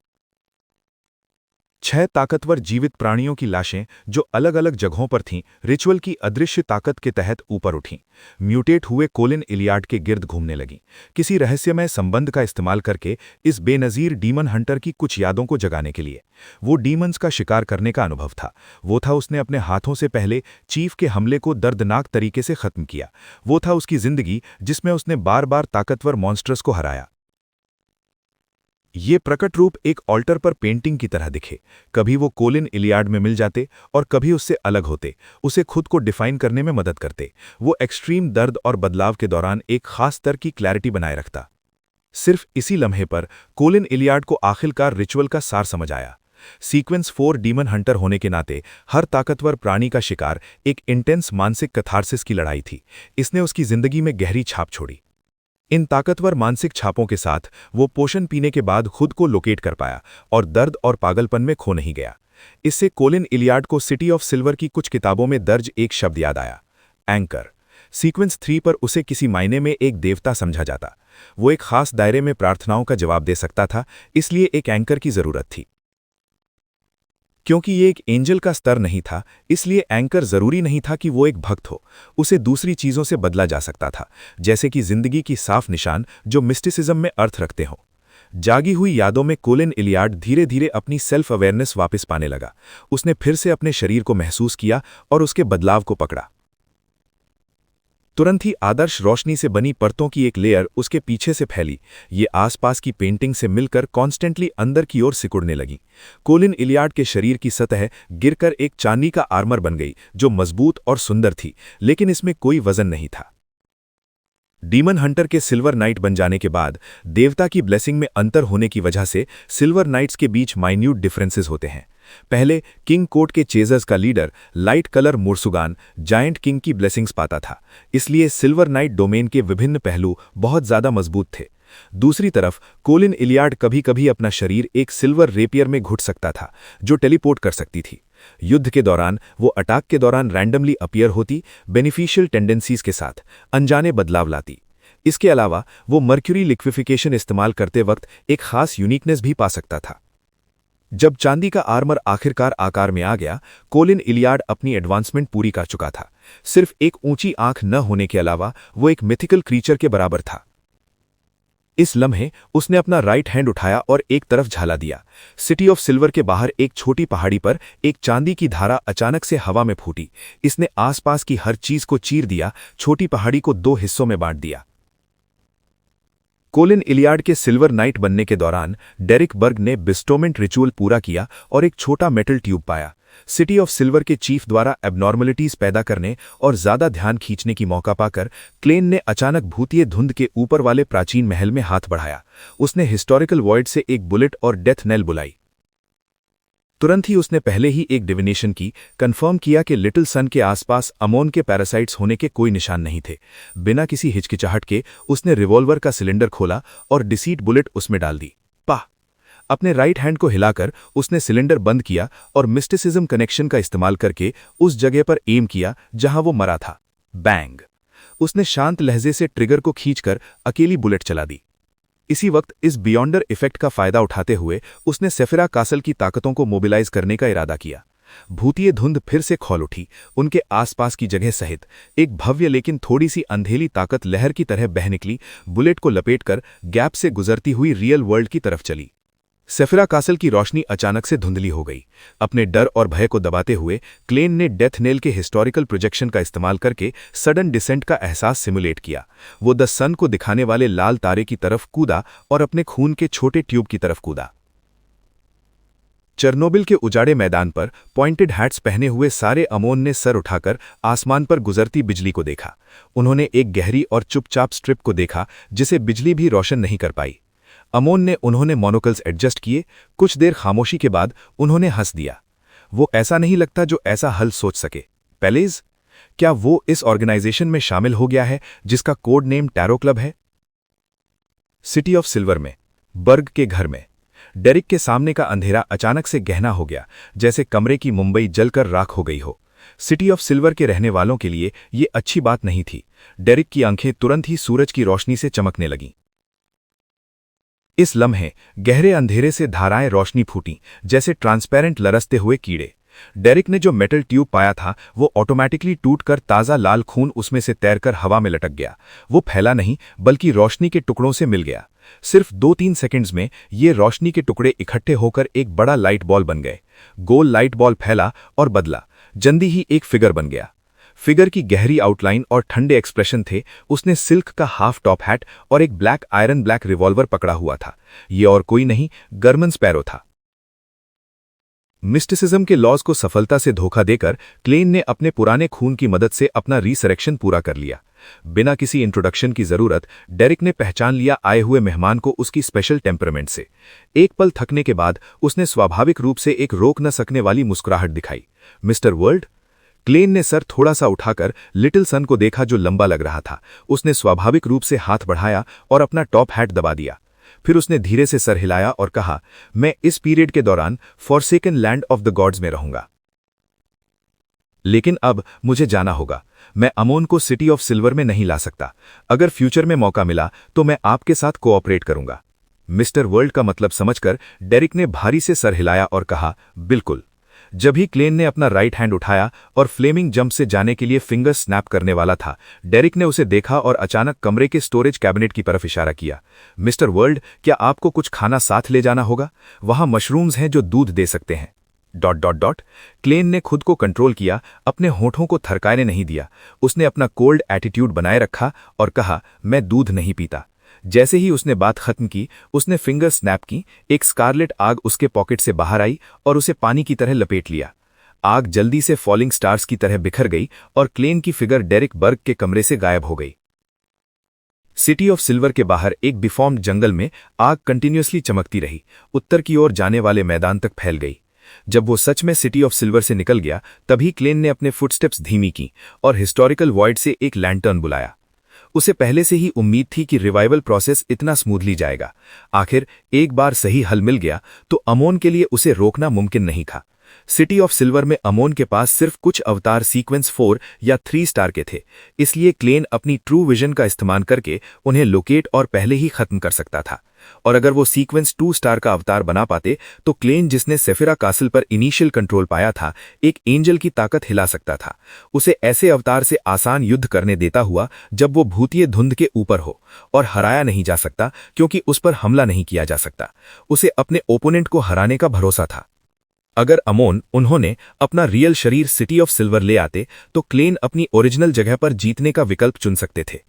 6 ताकतवर जीवित प्राणियों की लाशें जो अलग अलग जगहों पर थीं, रिचुअल की अदृश्य ताकत के तहत ऊपर उठीं। म्यूटेट हुए कोलिन इलियार्ड के गिर्द घूमने लगीं, किसी रहस्यमय संबंध का इस्तेमाल करके इस बेनज़ीर डीमन हंटर की कुछ यादों को जगाने के लिए। वो डीमंस का शिकार करने का अनुभव था। वो था उसने अपने हाथों से पहले चीफ के हमले को दर्दनाक तरीके से खत्म किया। वो था उसकी जिंदगी जिसमें उसने बार बार ताकतवर मॉन्स्टर्स को हराया। ये प्रकट रूप एक ऑल्टर पर पेंटिंग की तरह दिखे। कभी वो कोलिन इलियार्ड में मिल जाते और कभी उससे अलग होते, उसे खुद को डिफाइन करने में मदद करते। वो एक्सट्रीम दर्द और बदलाव के दौरान एक खास स्तर की क्लैरिटी बनाए रखता। सिर्फ इसी लम्हे पर कोलिन इलियार्ड को आखिरकार रिचुअल का सार समझ आया। सीक्वेंस 4 डीमन हंटर होने के नाते हर ताकतवर प्राणी का शिकार एक इंटेंस मानसिक कैथार्सिस की लड़ाई थी। इसने उसकी जिंदगी में गहरी छाप छोड़ी। इन ताकतवर मानसिक छापों के साथ वो पोषण पीने के बाद खुद को लोकेट कर पाया और दर्द और पागलपन में खो नहीं गया। इससे कोलिन इलियार्ड को सिटी ऑफ सिल्वर की कुछ किताबों में दर्ज एक शब्द याद आया, एंकर। सीक्वेंस 3 पर उसे किसी मायने में एक देवता समझा जाता। वो एक खास दायरे में प्रार्थनाओं का जवाब दे सकता था, इसलिए एक एंकर की जरूरत थी। क्योंकि ये एक एंजल का स्तर नहीं था, इसलिए एंकर जरूरी नहीं था कि वो एक भक्त हो। उसे दूसरी चीजों से बदला जा सकता था, जैसे कि जिंदगी की साफ निशान जो मिस्टिसिज्म में अर्थ रखते हों। जागी हुई यादों में कोलिन इलियार्ड धीरे धीरे अपनी सेल्फ अवेयरनेस वापस पाने लगा। उसने फिर से अपने शरीर को महसूस किया और उसके बदलाव को पकड़ा। तुरंत ही आदर्श रोशनी से बनी परतों की एक लेयर उसके पीछे से फैली। ये आसपास की पेंटिंग से मिलकर कॉन्स्टेंटली अंदर की ओर सिकुड़ने लगी। कोलिन इलियार्ड के शरीर की सतह गिरकर एक चांदी का आर्मर बन गई जो मजबूत और सुंदर थी, लेकिन इसमें कोई वजन नहीं था। डीमन हंटर के सिल्वर नाइट बन जाने के बाद देवता की ब्लेसिंग में अंतर होने की वजह से सिल्वर नाइट्स के बीच माइन्यूट डिफरेंसेस होते हैं। पहले किंग कोर्ट के चेजर्स का लीडर लाइट कलर मुर्सुगान जायंट किंग की ब्लेसिंग्स पाता था, इसलिए सिल्वर नाइट डोमेन के विभिन्न पहलू बहुत ज्यादा मजबूत थे। दूसरी तरफ कोलिन इलियार्ड कभी कभी अपना शरीर एक सिल्वर रेपियर में घुट सकता था जो टेलीपोर्ट कर सकती थी। युद्ध के दौरान वो अटैक के दौरान रैंडमली अपीयर होती, बेनिफिशियल टेंडेंसीज के साथ अनजाने बदलाव लाती। इसके अलावा वो मर्क्यूरी लिक्विफिकेशन इस्तेमाल करते वक्त एक खास यूनिकनेस भी पा सकता था। जब चांदी का आर्मर आखिरकार आकार में आ गया, कोलिन इलियाड अपनी एडवांसमेंट पूरी कर चुका था। सिर्फ एक ऊंची आंख न होने के अलावा वो एक मिथिकल क्रीचर के बराबर था। इस लम्हे उसने अपना राइट हैंड उठाया और एक तरफ झाला दिया। सिटी ऑफ सिल्वर के बाहर एक छोटी पहाड़ी पर एक चांदी की धारा अचानक से हवा में फूटी। इसने आसपास की हर चीज को चीर दिया, छोटी पहाड़ी को 2 हिस्सों में बांट दिया। कोलिन इलियाड के सिल्वर नाइट बनने के दौरान डेरिक बर्ग ने बिस्टोमेंट रिचुअल पूरा किया और एक छोटा मेटल ट्यूब पाया। सिटी ऑफ सिल्वर के चीफ द्वारा एबनॉर्मलिटीज पैदा करने और ज्यादा ध्यान खींचने की मौका पाकर क्लेन ने अचानक भूतिए धुंध के ऊपर वाले प्राचीन महल में हाथ बढ़ाया। उसने हिस्टोरिकल वॉइड से एक बुलेट और डेथ नेल बुलाई। तुरंत ही उसने पहले ही एक डिविनेशन की, कंफर्म किया कि लिटिल सन के आसपास अमोन के पैरासाइट्स होने के कोई निशान नहीं थे। बिना किसी हिचकिचाहट के उसने रिवॉल्वर का सिलेंडर खोला और डिसीट बुलेट उसमें डाल दी। पाह! अपने राइट हैंड को हिलाकर उसने सिलेंडर बंद किया और मिस्टिसिज्म कनेक्शन का इस्तेमाल करके उस जगह पर एम किया जहां वो मरा था। बैंग! उसने शांत लहजे से ट्रिगर को खींचकर अकेली बुलेट चला दी। इसी वक्त इस बियॉन्डर इफेक्ट का फायदा उठाते हुए उसने सेफिरा कासल की ताकतों को मोबिलाइज करने का इरादा किया। भूतिए धुंध फिर से खौल उठी। उनके आसपास की जगह सहित एक भव्य लेकिन थोड़ी सी अंधेली ताकत लहर की तरह बह निकली, बुलेट को लपेटकर गैप से गुजरती हुई रियल वर्ल्ड की तरफ चली। सेफिरा कासल की रोशनी अचानक से धुंधली हो गई। अपने डर और भय को दबाते हुए क्लेन ने डेथ नेल के हिस्टोरिकल प्रोजेक्शन का इस्तेमाल करके सडन डिसेंट का एहसास सिमुलेट किया। वो द सन को दिखाने वाले लाल तारे की तरफ कूदा और अपने खून के छोटे ट्यूब की तरफ कूदा। चेरनोबिल के उजाड़े मैदान पर पॉइंटेड हैट्स पहने हुए सारे अमोन ने सर उठाकर आसमान पर गुजरती बिजली को देखा। उन्होंने एक गहरी और चुपचाप स्ट्रिप को देखा जिसे बिजली भी रोशन नहीं कर पाई। उन्होंने मोनोकल्स एडजस्ट किए। कुछ देर खामोशी के बाद उन्होंने हंस दिया। वो ऐसा नहीं लगता जो ऐसा हल सोच सके। पेलेज, क्या वो इस ऑर्गेनाइजेशन में शामिल हो गया है जिसका कोड नेम टैरो क्लब है? सिटी ऑफ सिल्वर में बर्ग के घर में डेरिक के सामने का अंधेरा अचानक से गहना हो गया, जैसे कमरे की मुंबई जलकर राख हो गई हो। सिटी ऑफ सिल्वर के रहने वालों के लिए ये अच्छी बात नहीं थी। डेरिक की आंखें तुरंत ही सूरज की रोशनी से चमकने लगीं। इस लम्हे गहरे अंधेरे से धाराएं रोशनी फूटीं, जैसे ट्रांसपेरेंट लरसते हुए कीड़े। डेरिक ने जो मेटल ट्यूब पाया था वो ऑटोमेटिकली टूटकर ताज़ा लाल खून उसमें से तैरकर हवा में लटक गया। वो फैला नहीं बल्कि रोशनी के टुकड़ों से मिल गया। सिर्फ 2-3 सेकंड्स में ये रोशनी के टुकड़े इकट्ठे होकर एक बड़ा लाइट बॉल बन गए। गोल लाइट बॉल फैला और बदला, जल्दी ही एक फिगर बन गया। फिगर की गहरी आउटलाइन और ठंडे एक्सप्रेशन थे। उसने सिल्क का हाफ टॉप हैट और एक ब्लैक आयरन ब्लैक रिवॉल्वर पकड़ा हुआ था। ये और कोई नहीं, गर्मन स्पैरो था। मिस्टिसिज्म के लॉज को सफलता से धोखा देकर क्लेन ने अपने पुराने खून की मदद से अपना रीसरेक्शन पूरा कर लिया। बिना किसी इंट्रोडक्शन की जरूरत डेरिक ने पहचान लिया आए हुए मेहमान को उसकी स्पेशल टेम्परामेंट से। एक पल थकने के बाद उसने स्वाभाविक रूप से एक रोक न सकने वाली मुस्कुराहट दिखाई। Mister world? क्लेन ने सर थोड़ा सा उठाकर लिटिल सन को देखा जो लंबा लग रहा था। उसने स्वाभाविक रूप से हाथ बढ़ाया और अपना टॉप हैट दबा दिया। फिर उसने धीरे से सर हिलाया और कहा, मैं इस पीरियड के दौरान forsaken land of the gods में रहूंगा। लेकिन अब मुझे जाना होगा। मैं अमोन को सिटी ऑफ सिल्वर में नहीं ला सकता। अगर फ्यूचर में मौका मिला तो मैं आपके साथ कोऑपरेट करूंगा। मिस्टर वर्ल्ड का मतलब समझकर डेरिक ने भारी से सर हिलाया और कहा, बिल्कुल। जब ही क्लेन ने अपना राइट हैंड उठाया और फ्लेमिंग जंप से जाने के लिए फिंगर स्नैप करने वाला था, डेरिक ने उसे देखा और अचानक कमरे के स्टोरेज कैबिनेट की तरफ इशारा किया। मिस्टर वर्ल्ड, क्या आपको कुछ खाना साथ ले जाना होगा? वहां मशरूम्स हैं जो दूध दे सकते हैं। ... क्लेन ने खुद को कंट्रोल किया, अपने होठों को थरकाने नहीं दिया। उसने अपना कोल्ड एटीट्यूड बनाए रखा और कहा, मैं दूध नहीं पीता। जैसे ही उसने बात खत्म की, उसने फिंगर स्नैप की। एक स्कारलेट आग उसके पॉकेट से बाहर आई और उसे पानी की तरह लपेट लिया। आग जल्दी से फॉलिंग स्टार्स की तरह बिखर गई और क्लेन की फिगर डेरिक बर्ग के कमरे से गायब हो गई। सिटी ऑफ सिल्वर के बाहर एक डिफॉर्म्ड जंगल में आग कंटिन्यूअसली चमकती रही, उत्तर की ओर जाने वाले मैदान तक फैल गई। जब वो सच में सिटी ऑफ सिल्वर से निकल गया, तभी क्लेन ने अपने फुटस्टेप्स धीमी की और हिस्टोरिकल वॉइड से एक लैंटर्न बुलाया। उसे पहले से ही उम्मीद थी कि रिवाइवल प्रोसेस इतना स्मूथली जाएगा। आखिर एक बार सही हल मिल गया तो अमोन के लिए उसे रोकना मुमकिन नहीं था। सिटी ऑफ सिल्वर में अमोन के पास सिर्फ कुछ अवतार सीक्वेंस 4 या 3 स्टार के थे, इसलिए क्लेन अपनी ट्रू विजन का इस्तेमाल करके उन्हें लोकेट और पहले ही खत्म कर सकता था। और अगर वो सीक्वेंस 2 स्टार का अवतार बना पाते तो क्लेन, जिसने सेफिरा कासल पर इनिशियल कंट्रोल पाया था, एक एंजल की ताकत हिला सकता था। उसे ऐसे अवतार से आसान युद्ध करने देता हुआ जब वो भूतिए धुंध के ऊपर हो, और हराया नहीं जा सकता क्योंकि उस पर हमला नहीं किया जा सकता। उसे अपने ओपोनेंट को हराने का भरोसा था। अगर अमोन उन्होंने अपना रियल शरीर सिटी ऑफ सिल्वर ले आते तो क्लेन अपनी ओरिजिनल जगह पर जीतने का विकल्प चुन सकते थे।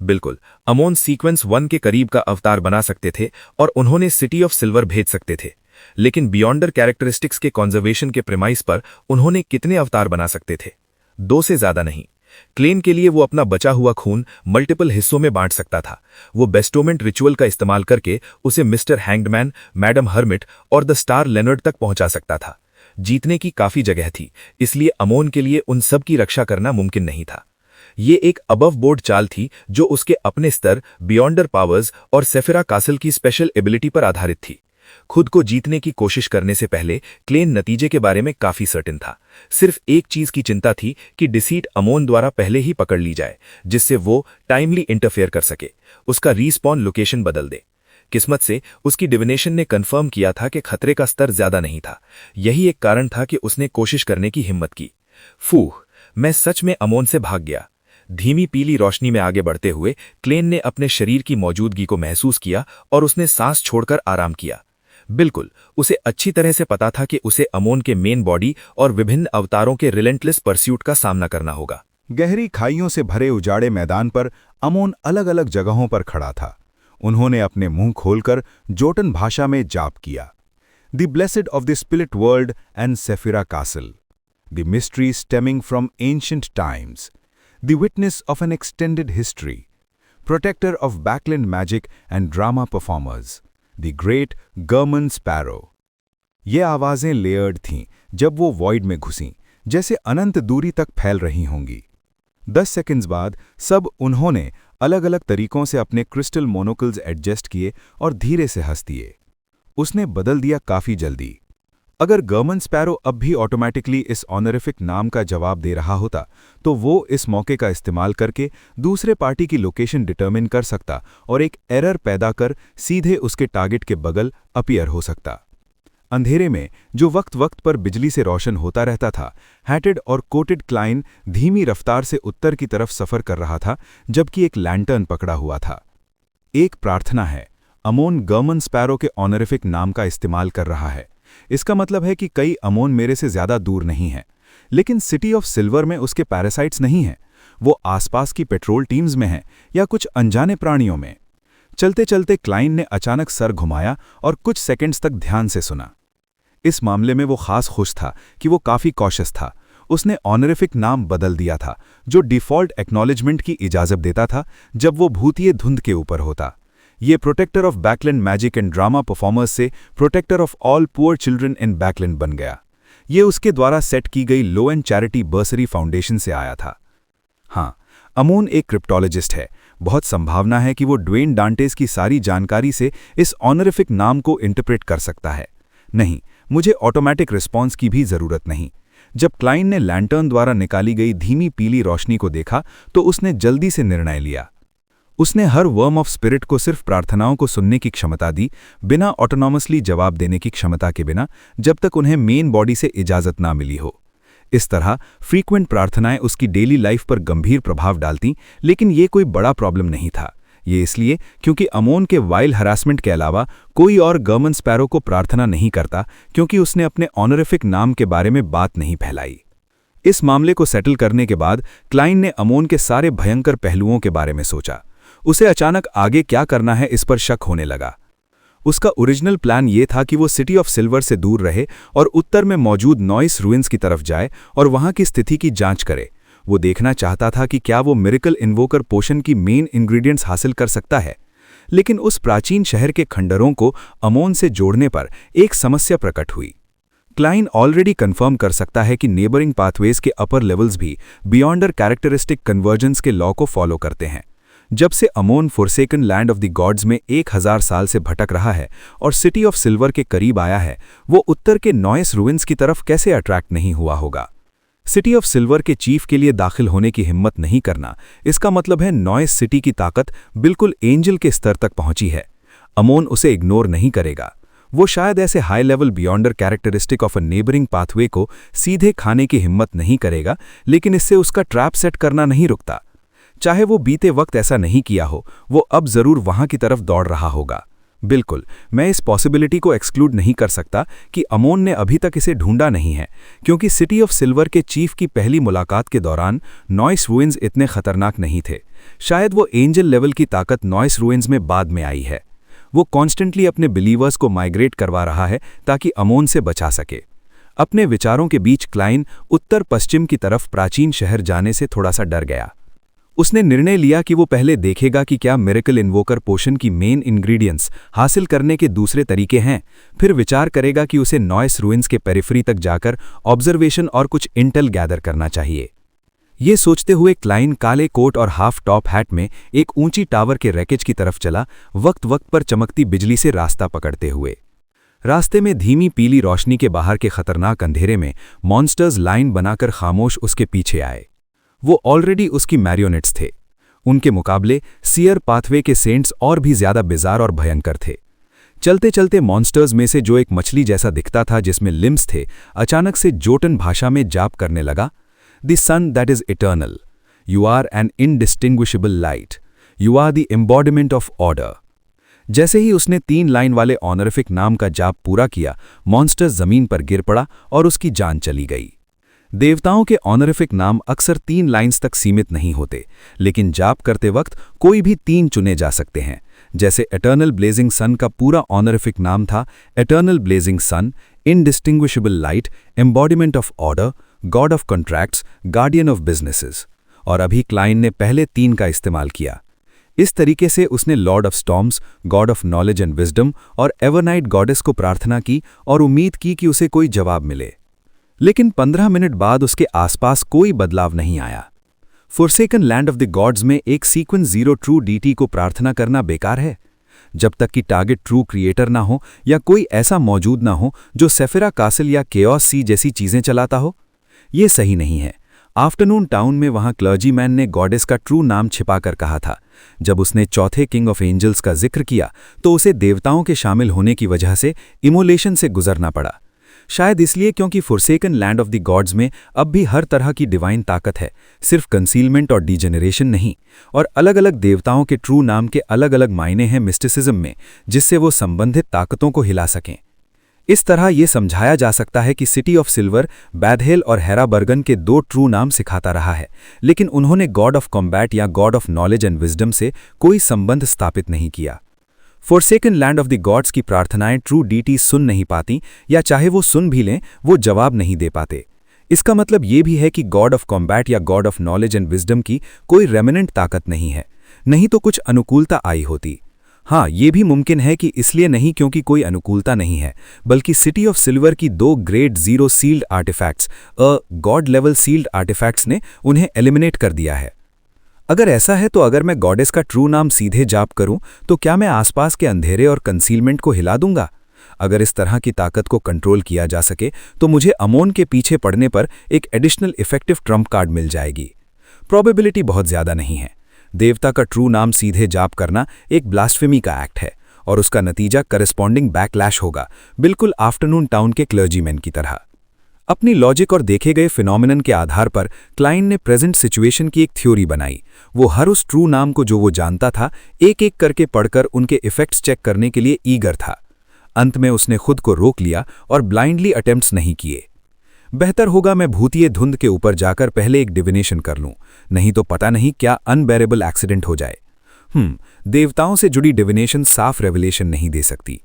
बिल्कुल, अमोन सीक्वेंस 1 के करीब का अवतार बना सकते थे और उन्होंने सिटी ऑफ सिल्वर भेज सकते थे, लेकिन बियॉन्डर कैरेक्टरिस्टिक्स के कॉन्जर्वेशन के प्रेमाइस पर उन्होंने कितने अवतार बना सकते थे? 2 से ज्यादा नहीं। क्लेन के लिए वो अपना बचा हुआ खून मल्टीपल हिस्सों में बांट सकता था। वो बेस्टोमेंट रिचुअल का इस्तेमाल करके उसे मिस्टर हैंग्डमैन, मैडम हर्मिट और द स्टार लेनर्ड तक पहुंचा सकता था। जीतने की काफी जगह थी, इसलिए अमोन के लिए उन सब की रक्षा करना मुमकिन नहीं था। ये एक अबव बोर्ड चाल थी जो उसके अपने स्तर, बियॉन्डर पावर्स और सेफिरा कासल की स्पेशल एबिलिटी पर आधारित थी। खुद को जीतने की कोशिश करने से पहले क्लेन नतीजे के बारे में काफी सर्टेन था। सिर्फ एक चीज की चिंता थी कि डिसीट अमोन द्वारा पहले ही पकड़ ली जाए, जिससे वो टाइमली इंटरफेयर कर सके, उसका रीस्पॉन लोकेशन बदल दे। किस्मत से उसकी डिविनेशन ने कंफर्म किया था कि खतरे का स्तर ज्यादा नहीं था। यही एक कारण था कि उसने कोशिश करने की हिम्मत की। फूह, मैं सच में अमोन से भाग गया। धीमी पीली रोशनी में आगे बढ़ते हुए क्लेन ने अपने शरीर की मौजूदगी को महसूस किया और उसने सांस छोड़कर आराम किया। बिल्कुल, उसे अच्छी तरह से पता था कि उसे अमोन के मेन बॉडी और विभिन्न अवतारों के रिलेंटलेस परस्यूट का सामना करना होगा। गहरी खाइयों से भरे उजाड़े मैदान पर अमोन अलग अलग जगहों पर खड़ा था। उन्होंने अपने मुंह खोलकर जोटन भाषा में जाप किया। The blessed of the spirit world and Sefirah Castle, the mystery stemming from ancient times, the witness of an extended history, protector of backland magic and drama performers, the great German Sparrow। ये आवाजें layered थीं जब वो void में घुसीं, जैसे अनंत दूरी तक फैल रही होंगी। 10 सेकंड्स बाद सब उन्होंने अलग अलग तरीकों से अपने क्रिस्टल मोनोकल्स एडजस्ट किए और धीरे से हंस दिए। उसने बदल दिया काफी जल्दी। अगर गर्मन स्पैरो अब भी ऑटोमेटिकली इस ऑनरिफिक नाम का जवाब दे रहा होता तो वो इस मौके का इस्तेमाल करके दूसरे पार्टी की लोकेशन डिटर्मिन कर सकता और एक एरर पैदा कर सीधे उसके टारगेट के बगल अपीयर हो सकता। अंधेरे में जो वक्त वक्त पर बिजली से रोशन होता रहता था, हैटेड और कोटेड क्लाइन धीमी रफ्तार से उत्तर की तरफ सफर कर रहा था, जबकि एक लैंटर्न पकड़ा हुआ था। एक प्रार्थना है, अमोन गर्मन स्पैरो के ऑनरिफिक नाम का इस्तेमाल कर रहा है। इसका मतलब है कि कई अमोन मेरे से ज्यादा दूर नहीं है, लेकिन सिटी ऑफ सिल्वर में उसके पैरासाइट्स नहीं हैं। वो आसपास की पेट्रोल टीम्स में हैं या कुछ अनजाने प्राणियों में। चलते चलते क्लाइन ने अचानक सर घुमाया और कुछ सेकंड्स तक ध्यान से सुना। इस मामले में वो खास खुश था कि वो काफी कॉशियस था। उसने ऑनरिफिक नाम बदल दिया था, जो डिफॉल्ट एक्नॉलेजमेंट की इजाजत देता था जब वो भूतिए धुंध के ऊपर होता। ये protector of Backlund magic and drama performers से protector of all poor children in Backlund बन गया। ये उसके द्वारा सेट की गई लो एंड चैरिटी बर्सरी फाउंडेशन से आया था। हाँ, अमोन एक क्रिप्टोलॉजिस्ट है। बहुत संभावना है कि वो ड्वेन डांटेस की सारी जानकारी से इस ऑनरिफिक नाम को इंटरप्रेट कर सकता है। नहीं, मुझे ऑटोमेटिक रिस्पॉन्स की भी जरूरत नहीं। जब क्लाइन ने लैंटर्न द्वारा निकाली गई धीमी पीली रोशनी को देखा तो उसने जल्दी से निर्णय लिया। उसने हर वर्म ऑफ स्पिरिट को सिर्फ प्रार्थनाओं को सुनने की क्षमता दी, बिना ऑटोनॉमसली जवाब देने की क्षमता के बिना, जब तक उन्हें मेन बॉडी से इजाजत ना मिली हो। इस तरह फ्रीक्वेंट प्रार्थनाएं उसकी डेली लाइफ पर गंभीर प्रभाव डालती, लेकिन ये कोई बड़ा प्रॉब्लम नहीं था। ये इसलिए क्योंकि अमोन के वाइल्ड हरासमेंट के अलावा कोई और गर्मन स्पैरो को प्रार्थना नहीं करता, क्योंकि उसने अपने ऑनरिफिक नाम के बारे में बात नहीं फैलाई। इस मामले को सेटल करने के बाद क्लाइन ने अमोन के सारे भयंकर पहलुओं के बारे में सोचा। उसे अचानक आगे क्या करना है इस पर शक होने लगा। उसका ओरिजिनल प्लान ये था कि वो सिटी ऑफ सिल्वर से दूर रहे और उत्तर में मौजूद नॉइस रूइंस की तरफ जाए और वहां की स्थिति की जांच करे। वो देखना चाहता था कि क्या वो मिरेकल इन्वोकर पोशन की मेन इंग्रेडिएंट्स हासिल कर सकता है। लेकिन उस प्राचीन शहर के खंडरों को अमोन से जोड़ने पर एक समस्या प्रकट हुई। क्लाइन ऑलरेडी कंफर्म कर सकता है कि नेबरिंग पाथवेज के अपर लेवल्स भी बियॉन्डर कैरेक्टरिस्टिक कन्वर्जेंस के लॉ को फॉलो करते हैं, जब से अमोन फोर्सेकन लैंड ऑफ द गॉड्स में 1000 साल से भटक रहा है और सिटी ऑफ सिल्वर के करीब आया है, वो उत्तर के नॉइस रूइंस की तरफ कैसे अट्रैक्ट नहीं हुआ होगा। सिटी ऑफ सिल्वर के चीफ के लिए दाखिल होने की हिम्मत नहीं करना, इसका मतलब है नॉइस सिटी की ताकत बिल्कुल एंजल के स्तर तक पहुंची है। अमोन उसे इग्नोर नहीं करेगा। वो शायद ऐसे high level बियॉन्डर characteristic of a neighbouring pathway को सीधे खाने की हिम्मत नहीं करेगा, लेकिन इससे उसका ट्रैप सेट करना नहीं रुकता। चाहे वो बीते वक्त ऐसा नहीं किया हो, वो अब जरूर वहां की तरफ दौड़ रहा होगा। बिल्कुल, मैं इस पॉसिबिलिटी को एक्सक्लूड नहीं कर सकता कि अमोन ने अभी तक इसे ढूंढा नहीं है, क्योंकि सिटी ऑफ सिल्वर के चीफ की पहली मुलाकात के दौरान नॉइस रूइंस इतने खतरनाक नहीं थे। शायद वो एंजल लेवल की ताकत नॉइस रूइंस में बाद में आई है। वो कॉन्स्टेंटली अपने बिलीवर्स को माइग्रेट करवा रहा है ताकि अमोन से बचा सके। अपने विचारों के बीच क्लाइन उत्तर पश्चिम की तरफ प्राचीन शहर जाने से थोड़ा सा डर गया। उसने निर्णय लिया कि वो पहले देखेगा कि क्या मिरेकल इन्वोकर पोशन की मेन इंग्रेडिएंट्स हासिल करने के दूसरे तरीके हैं, फिर विचार करेगा कि उसे नॉइस रूइंस के पेरिफेरी तक जाकर ऑब्जर्वेशन और कुछ इंटेल गैदर करना चाहिए। ये सोचते हुए क्लाइन काले कोट और हाफ टॉप हैट में एक ऊंची टावर के रैकेज की तरफ चला, वक्त वक्त पर चमकती बिजली से रास्ता पकड़ते हुए। रास्ते में धीमी पीली रोशनी के बाहर के खतरनाक अंधेरे में मॉन्स्टर्स लाइन बनाकर खामोश उसके पीछे आए। वो ऑलरेडी उसकी मैरियोनेट्स थे। उनके मुकाबले सियर पाथवे के सेंट्स और भी ज्यादा बिजार और भयंकर थे। चलते चलते मॉन्स्टर्स में से जो एक मछली जैसा दिखता था जिसमें लिम्स थे, अचानक से जोटन भाषा में जाप करने लगा, the sun that is eternal, you are an indistinguishable light, you are the embodiment of order. जैसे ही उसने 3 लाइन वाले ऑनरिफिक नाम का जाप पूरा किया, मॉन्स्टर जमीन पर गिर पड़ा और उसकी जान चली गई। देवताओं के ऑनरिफिक नाम अक्सर 3 लाइन्स तक सीमित नहीं होते, लेकिन जाप करते वक्त कोई भी 3 चुने जा सकते हैं। जैसे एटर्नल ब्लेजिंग सन का पूरा ऑनरिफिक नाम था eternal blazing sun, indistinguishable light, embodiment of order, god of contracts, guardian of businesses. और अभी क्लाइन ने पहले 3 का इस्तेमाल किया। इस तरीके से उसने Lord of storms, God of knowledge and wisdom और एवरनाइट गॉडेस को प्रार्थना की और उम्मीद की कि उसे कोई जवाब मिले। लेकिन 15 मिनट बाद उसके आसपास कोई बदलाव नहीं आया। फोर्सेकन लैंड ऑफ द गॉड्स में एक सीक्वेंस 0 ट्रू डीटी को प्रार्थना करना बेकार है। जब तक कि टारगेट ट्रू क्रिएटर ना हो या कोई ऐसा मौजूद ना हो जो सेफिरा कासल या केओस सी जैसी चीजें चलाता हो, ये सही नहीं है। आफ्टरनून टाउन में वहां क्लर्जीमैन ने गॉडेस का ट्रू नाम छिपाकर कहा था। जब उसने चौथे किंग ऑफ एंजल्स का जिक्र किया तो उसे देवताओं के शामिल होने की वजह से इमोलेशन से गुजरना पड़ा। शायद इसलिए क्योंकि फोर्सेकन लैंड ऑफ द गॉड्स में अब भी हर तरह की डिवाइन ताकत है, सिर्फ कंसीलमेंट और डीजेनरेशन नहीं। और अलग अलग देवताओं के ट्रू नाम के अलग अलग मायने हैं मिस्टिसिज्म में, जिससे वो संबंधित ताकतों को हिला सकें। इस तरह ये समझाया जा सकता है कि सिटी ऑफ सिल्वर बैदहेल और हेरा बर्गन के 2 ट्रू नाम सिखाता रहा है, लेकिन उन्होंने गॉड ऑफ कॉम्बैट या God of knowledge and wisdom से कोई संबंध स्थापित नहीं किया। फोर्सेकन लैंड ऑफ द गॉड्स की प्रार्थनाएं ट्रू डीटी सुन नहीं पाती, या चाहे वो सुन भी लें वो जवाब नहीं दे पाते। इसका मतलब ये भी है कि गॉड ऑफ कॉम्बैट या God of knowledge and wisdom की कोई रेमिनेंट ताकत नहीं है, नहीं तो कुछ अनुकूलता आई होती। हाँ, ये भी मुमकिन है कि इसलिए नहीं क्योंकि कोई अनुकूलता नहीं है, बल्कि सिटी ऑफ सिल्वर की 2 grade 0 sealed artifacts, god level sealed artifacts ने उन्हें एलिमिनेट कर दिया है। अगर ऐसा है तो अगर मैं गॉडेस का ट्रू नाम सीधे जाप करूं तो क्या मैं आसपास के अंधेरे और कंसीलमेंट को हिला दूंगा? अगर इस तरह की ताकत को कंट्रोल किया जा सके तो मुझे अमोन के पीछे पड़ने पर एक एडिशनल इफेक्टिव ट्रम्प कार्ड मिल जाएगी। प्रोबेबिलिटी बहुत ज्यादा नहीं है। देवता का ट्रू नाम सीधे जाप करना एक ब्लास्फेमी का एक्ट है और उसका नतीजा करेस्पॉन्डिंग बैकलैश होगा, बिल्कुल आफ्टरनून टाउन के क्लर्जीमैन की तरह। अपनी लॉजिक और देखे गए फिनोमिनन के आधार पर क्लाइन ने प्रेजेंट सिचुएशन की एक थ्योरी बनाई। वो हर उस ट्रू नाम को जो वो जानता था एक एक करके पढ़कर उनके इफेक्ट्स चेक करने के लिए ईगर था। अंत में उसने खुद को रोक लिया और ब्लाइंडली अटेम्प्ट्स नहीं किए। बेहतर होगा मैं भूतिए धुंध के ऊपर जाकर पहले एक डिविनेशन कर लूं, नहीं तो पता नहीं क्या अनबेरेबल एक्सीडेंट हो जाए। देवताओं से जुड़ी डिविनेशन साफ रेवलेशन नहीं दे सकती।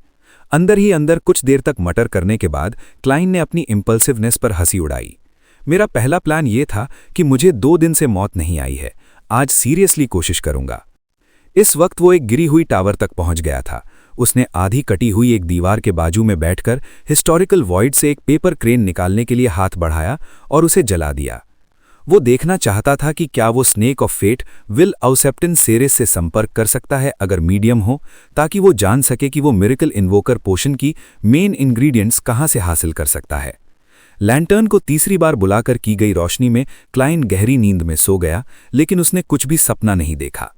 अंदर ही अंदर कुछ देर तक मटर करने के बाद क्लाइन ने अपनी इम्पल्सिवनेस पर हंसी उड़ाई। मेरा पहला प्लान ये था कि मुझे 2 दिन से मौत नहीं आई है, आज सीरियसली कोशिश करूंगा। इस वक्त वो एक गिरी हुई टावर तक पहुंच गया था। उसने आधी कटी हुई एक दीवार के बाजू में बैठकर हिस्टोरिकल वॉइड से एक पेपर क्रेन निकालने के लिए हाथ बढ़ाया और उसे जला दिया। वो देखना चाहता था कि क्या वो स्नेक ऑफ फेट विल आउसेप्टिन सेरेस से संपर्क कर सकता है अगर मीडियम हो, ताकि वो जान सके कि वो मिरेकल इन्वोकर पोशन की मेन इंग्रेडिएंट्स कहाँ से हासिल कर सकता है। लैंटर्न को तीसरी बार बुलाकर की गई रोशनी में क्लाइन गहरी नींद में सो गया, लेकिन उसने कुछ भी सपना नहीं देखा।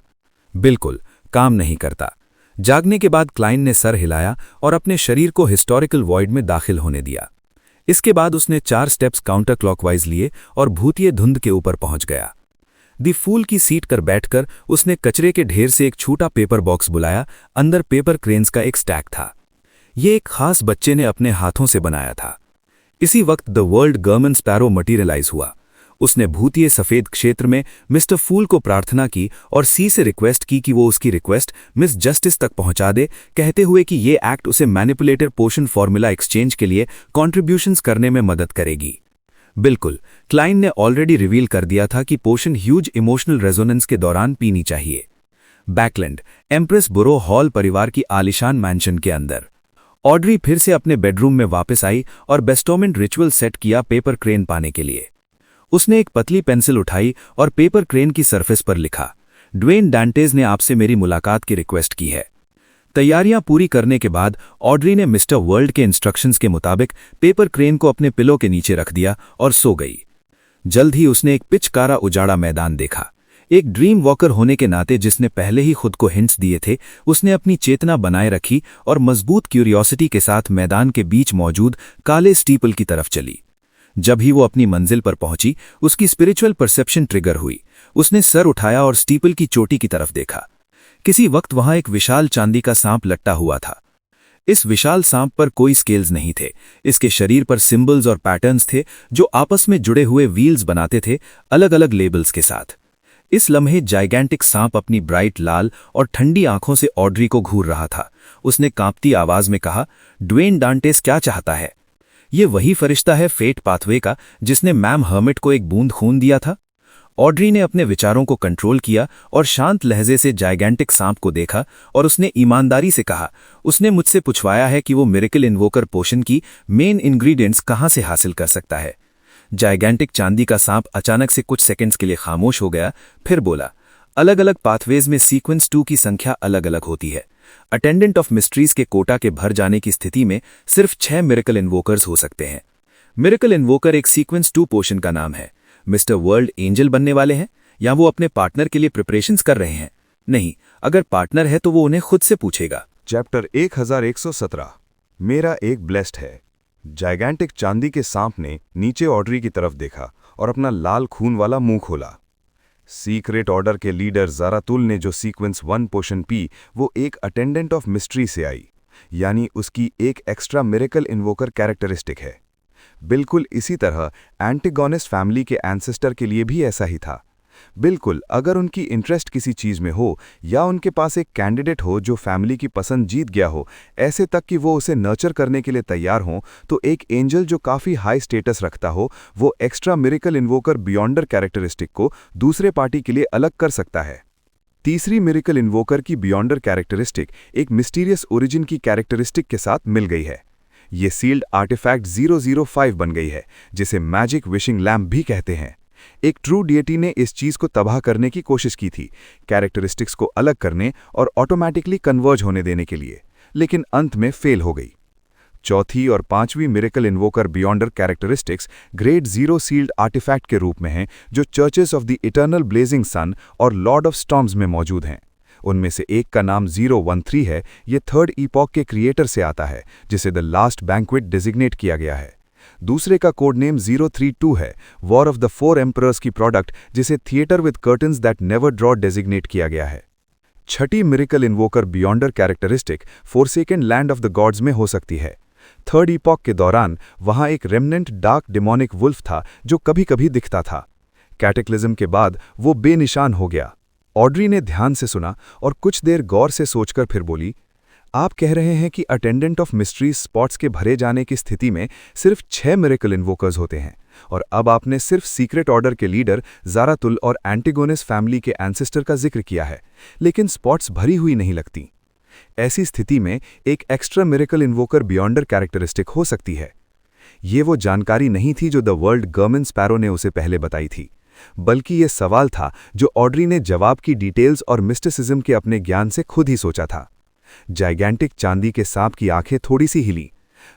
बिल्कुल काम नहीं करता। जागने के बाद क्लाइन ने सर हिलाया और अपने शरीर को हिस्टोरिकल वॉइड में दाखिल होने दिया। इसके बाद उसने 4 स्टेप्स काउंटर क्लॉकवाइज लिए और भूतिए धुंध के ऊपर पहुंच गया। दी फूल की सीट पर बैठकर उसने कचरे के ढेर से एक छोटा पेपर बॉक्स बुलाया। अंदर पेपर क्रेन्स का एक स्टैक था। ये एक खास बच्चे ने अपने हाथों से बनाया था। इसी वक्त the world government sparrow materialise हुआ। उसने भूतिए सफेद क्षेत्र में मिस्टर फूल को प्रार्थना की और सी से रिक्वेस्ट की कि वो उसकी रिक्वेस्ट मिस जस्टिस तक पहुंचा दे, कहते हुए कि ये एक्ट उसे मैनिपुलेटर पोशन फॉर्मूला एक्सचेंज के लिए कॉन्ट्रीब्यूशंस करने में मदद करेगी। बिल्कुल, क्लाइन ने ऑलरेडी रिवील कर दिया था कि पोशन ह्यूज इमोशनल रेजोनेंस के दौरान पीनी चाहिए। बैकलैंड, एम्प्रेस बुरो हॉल परिवार की आलिशान मैंशन के अंदर ऑड्री फिर से अपने बेडरूम में वापस आई और बेस्टोमेंट रिचुअल सेट किया पेपर क्रेन पाने के लिए। उसने एक पतली पेंसिल उठाई और पेपर क्रेन की सरफेस पर लिखा, ड्वेन डांटेज ने आपसे मेरी मुलाकात की रिक्वेस्ट की है। तैयारियां पूरी करने के बाद ऑड्री ने मिस्टर वर्ल्ड के इंस्ट्रक्शंस के मुताबिक पेपर क्रेन को अपने पिलो के नीचे रख दिया और सो गई। जल्द ही उसने एक पिचकारा उजाड़ा मैदान देखा। एक ड्रीम वॉकर होने के नाते जिसने पहले ही खुद को हिंट्स दिए थे, उसने अपनी चेतना बनाए रखी और मजबूत क्यूरियोसिटी के साथ मैदान के बीच मौजूद काले स्टीपल की तरफ चली। जब ही वो अपनी मंजिल पर पहुंची, उसकी स्पिरिचुअल परसेप्शन ट्रिगर हुई। उसने सर उठाया और स्टीपल की चोटी की तरफ देखा। किसी वक्त वहां एक विशाल चांदी का सांप लटका हुआ था। इस विशाल सांप पर कोई स्केल्स नहीं थे। इसके शरीर पर सिंबल्स और पैटर्न्स थे जो आपस में जुड़े हुए व्हील्स बनाते थे, अलग अलग लेबल्स के साथ। इस लम्हे जाइगेंटिक सांप अपनी ब्राइट लाल और ठंडी आंखों से ऑड्री को घूर रहा था। उसने कांपती आवाज में कहा, ड्वेन डांटेस क्या चाहता है? ये वही फरिश्ता है फेट पाथवे का जिसने मैम हर्मिट को एक बूंद खून दिया था। ऑड्री ने अपने विचारों को कंट्रोल किया और शांत लहजे से जाइगेंटिक सांप को देखा और उसने ईमानदारी से कहा, उसने मुझसे पूछवाया है कि वो मिरेकल इन्वोकर पोशन की मेन इंग्रेडिएंट्स कहां से हासिल कर सकता है। जाइगेंटिक चांदी का सांप अचानक से कुछ सेकंड्स के लिए खामोश हो गया, फिर बोला, अलग अलग पाथवेज में सीक्वेंस 2 की संख्या अलग अलग होती है। अटेंडेंट ऑफ मिस्ट्रीज के कोटा के भर जाने की स्थिति में सिर्फ 6 मिरेकल इन्वोकर्स हो सकते हैं। मिरेकल इन्वोकर एक सीक्वेंस 2 पोशन का नाम है। मिस्टर वर्ल्ड एंजल बनने वाले हैं या वो अपने पार्टनर के लिए प्रिपरेशंस कर रहे हैं? नहीं, अगर पार्टनर है तो वो उन्हें खुद से पूछेगा। चैप्टर 1117 मेरा एक ब्लेस्ड है। जाइगेंटिक चांदी के सांप ने नीचे ऑड्री की तरफ देखा और अपना लाल खून वाला मुंह खोला। सीक्रेट ऑर्डर के लीडर ज़ारातुल ने जो सीक्वेंस 1 पोशन पी, वो एक अटेंडेंट ऑफ मिस्ट्री से आई, यानी उसकी एक एक्स्ट्रा मिरेकल इन्वोकर कैरेक्टरिस्टिक है। बिल्कुल इसी तरह एंटिगोनिस फैमिली के एंसेस्टर के लिए भी ऐसा ही था। बिल्कुल, अगर उनकी इंटरेस्ट किसी चीज़ में हो या उनके पास एक कैंडिडेट हो जो फैमिली की पसंद जीत गया हो, ऐसे तक कि वो उसे नर्चर करने के लिए तैयार हों, तो एक एंजल जो काफ़ी हाई स्टेटस रखता हो, वो extra miracle invoker beyonder characteristic को दूसरे पार्टी के लिए अलग कर सकता है। तीसरी मिरेकल इन्वोकर की बियॉन्डर कैरेक्टरिस्टिक एक मिस्टीरियस ओरिजिन की कैरेक्टरिस्टिक के साथ मिल गई है। ये सील्ड आर्टिफैक्ट 005 बन गई है, जिसे मैजिक विशिंग लैम्प भी कहते हैं। एक ट्रू डिएटी ने इस चीज को तबाह करने की कोशिश की थी, कैरेक्टरिस्टिक्स को अलग करने और ऑटोमेटिकली कन्वर्ज होने देने के लिए, लेकिन अंत में फेल हो गई। चौथी और पांचवी miracle invoker beyonder characteristics grade 0 sealed artifact के रूप में हैं, जो churches of the eternal blazing sun और लॉर्ड ऑफ स्टॉर्म्स में मौजूद हैं। उनमें से एक का नाम 013 है। ये थर्ड ईपॉक के क्रिएटर से आता है, जिसे द लास्ट बैंक्वेट डिजिग्नेट किया गया है। दूसरे का कोड नेम 032 है, वॉर ऑफ द 4 एम्परर्स की प्रोडक्ट, जिसे theatre with curtains that never draw designate किया गया है। छठी miracle invoker beyonder characteristic forsaken land of the gods में हो सकती है। थर्ड ईपॉक के दौरान वहां एक रेमनेंट डार्क डिमोनिक वुल्फ था जो कभी कभी दिखता था। कैटेक्लिज्म के बाद वो बेनिशान हो गया। ऑड्री ने ध्यान से सुना और कुछ देर गौर से सोचकर फिर बोली, आप कह रहे हैं कि अटेंडेंट ऑफ मिस्ट्रीज स्पॉट्स के भरे जाने की स्थिति में सिर्फ 6 मिरेकल इन्वोकर्स होते हैं, और अब आपने सिर्फ सीक्रेट ऑर्डर के लीडर ज़ारातुल और एंटिगोनिस फैमिली के एंसेस्टर का जिक्र किया है, लेकिन स्पॉट्स भरी हुई नहीं लगती। ऐसी स्थिति में एक extra miracle invoker beyonder characteristic हो सकती है। ये वो जानकारी नहीं थी जो द वर्ल्ड गवर्नमेंट स्पैरो ने उसे पहले बताई थी। बल्कि ये सवाल था जो ऑड्री ने जवाब की डिटेल्स और मिस्टिसिज्म के अपने ज्ञान से खुद ही सोचा था। जाइगैंटिक चांदी के सांप की आंखें थोड़ी सी हिली।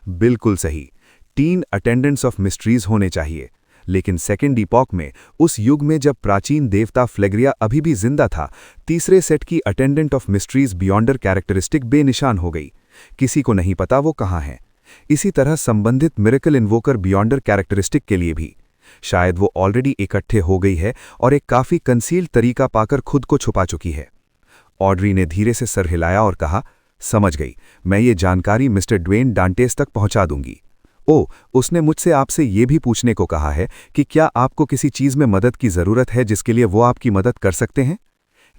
बिल्कुल सही, 3 अटेंडेंट्स ऑफ मिस्ट्रीज होने चाहिए, लेकिन सेकेंड इपॉक में, उस युग में जब प्राचीन देवता फ्लेग्रिया अभी भी जिंदा था, तीसरे सेट की attendant of mysteries beyonder characteristic बेनिशान हो गई। किसी को नहीं पता वो कहाँ है। इसी तरह संबंधित मिरेकल इन्वोकर बियॉन्डर कैरेक्टरिस्टिक के लिए भी शायद वो ऑलरेडी इकट्ठे हो गई है और एक काफी कंसील्ड तरीका पाकर खुद को छुपा चुकी है। ऑड्री ने धीरे से सर हिलाया और कहा, समझ गई, मैं ये जानकारी मिस्टर ड्वेन डांटेस तक पहुंचा दूंगी। उसने मुझसे आपसे ये भी पूछने को कहा है कि क्या आपको किसी चीज में मदद की जरूरत है जिसके लिए वो आपकी मदद कर सकते हैं।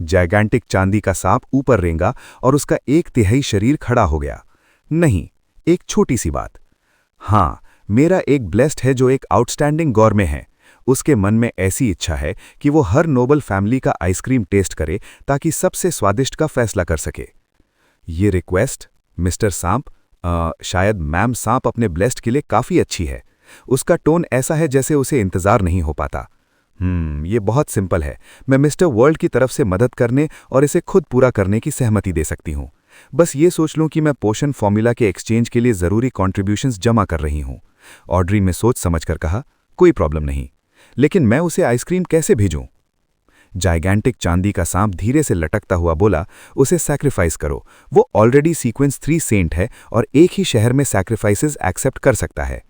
जाइगैंटिक चांदी का सांप ऊपर रेंगा और उसका 1/3 शरीर खड़ा हो गया। नहीं, एक छोटी सी बात। हाँ, मेरा एक ब्लेस्ड है जो एक आउटस्टैंडिंग गौर में है। उसके मन में ऐसी इच्छा है कि वो हर नोबल फैमिली का आइसक्रीम टेस्ट करे ताकि सबसे स्वादिष्ट का फैसला कर सके। ये रिक्वेस्ट मिस्टर सांप, शायद मैम सांप अपने ब्लेस्ड के लिए काफी अच्छी है। उसका टोन ऐसा है जैसे उसे इंतजार नहीं हो पाता। ये बहुत सिंपल है। मैं मिस्टर वर्ल्ड की तरफ से मदद करने और इसे खुद पूरा करने की सहमति दे सकती हूँ। बस ये सोच लूं कि मैं पोषण फॉर्मूला के एक्सचेंज के लिए जरूरी कॉन्ट्रीब्यूशंस जमा कर रही हूँ। ऑड्री में सोच समझकर कहा, कोई प्रॉब्लम नहीं, लेकिन मैं उसे आइसक्रीम कैसे भेजूं? जाइगैंटिक चांदी का सांप धीरे से लटकता हुआ बोला, उसे सैक्रिफाइस करो। वो ऑलरेडी सीक्वेंस 3 सेंट है और एक ही शहर में सैक्रिफाइसेस एक्सेप्ट कर सकता है।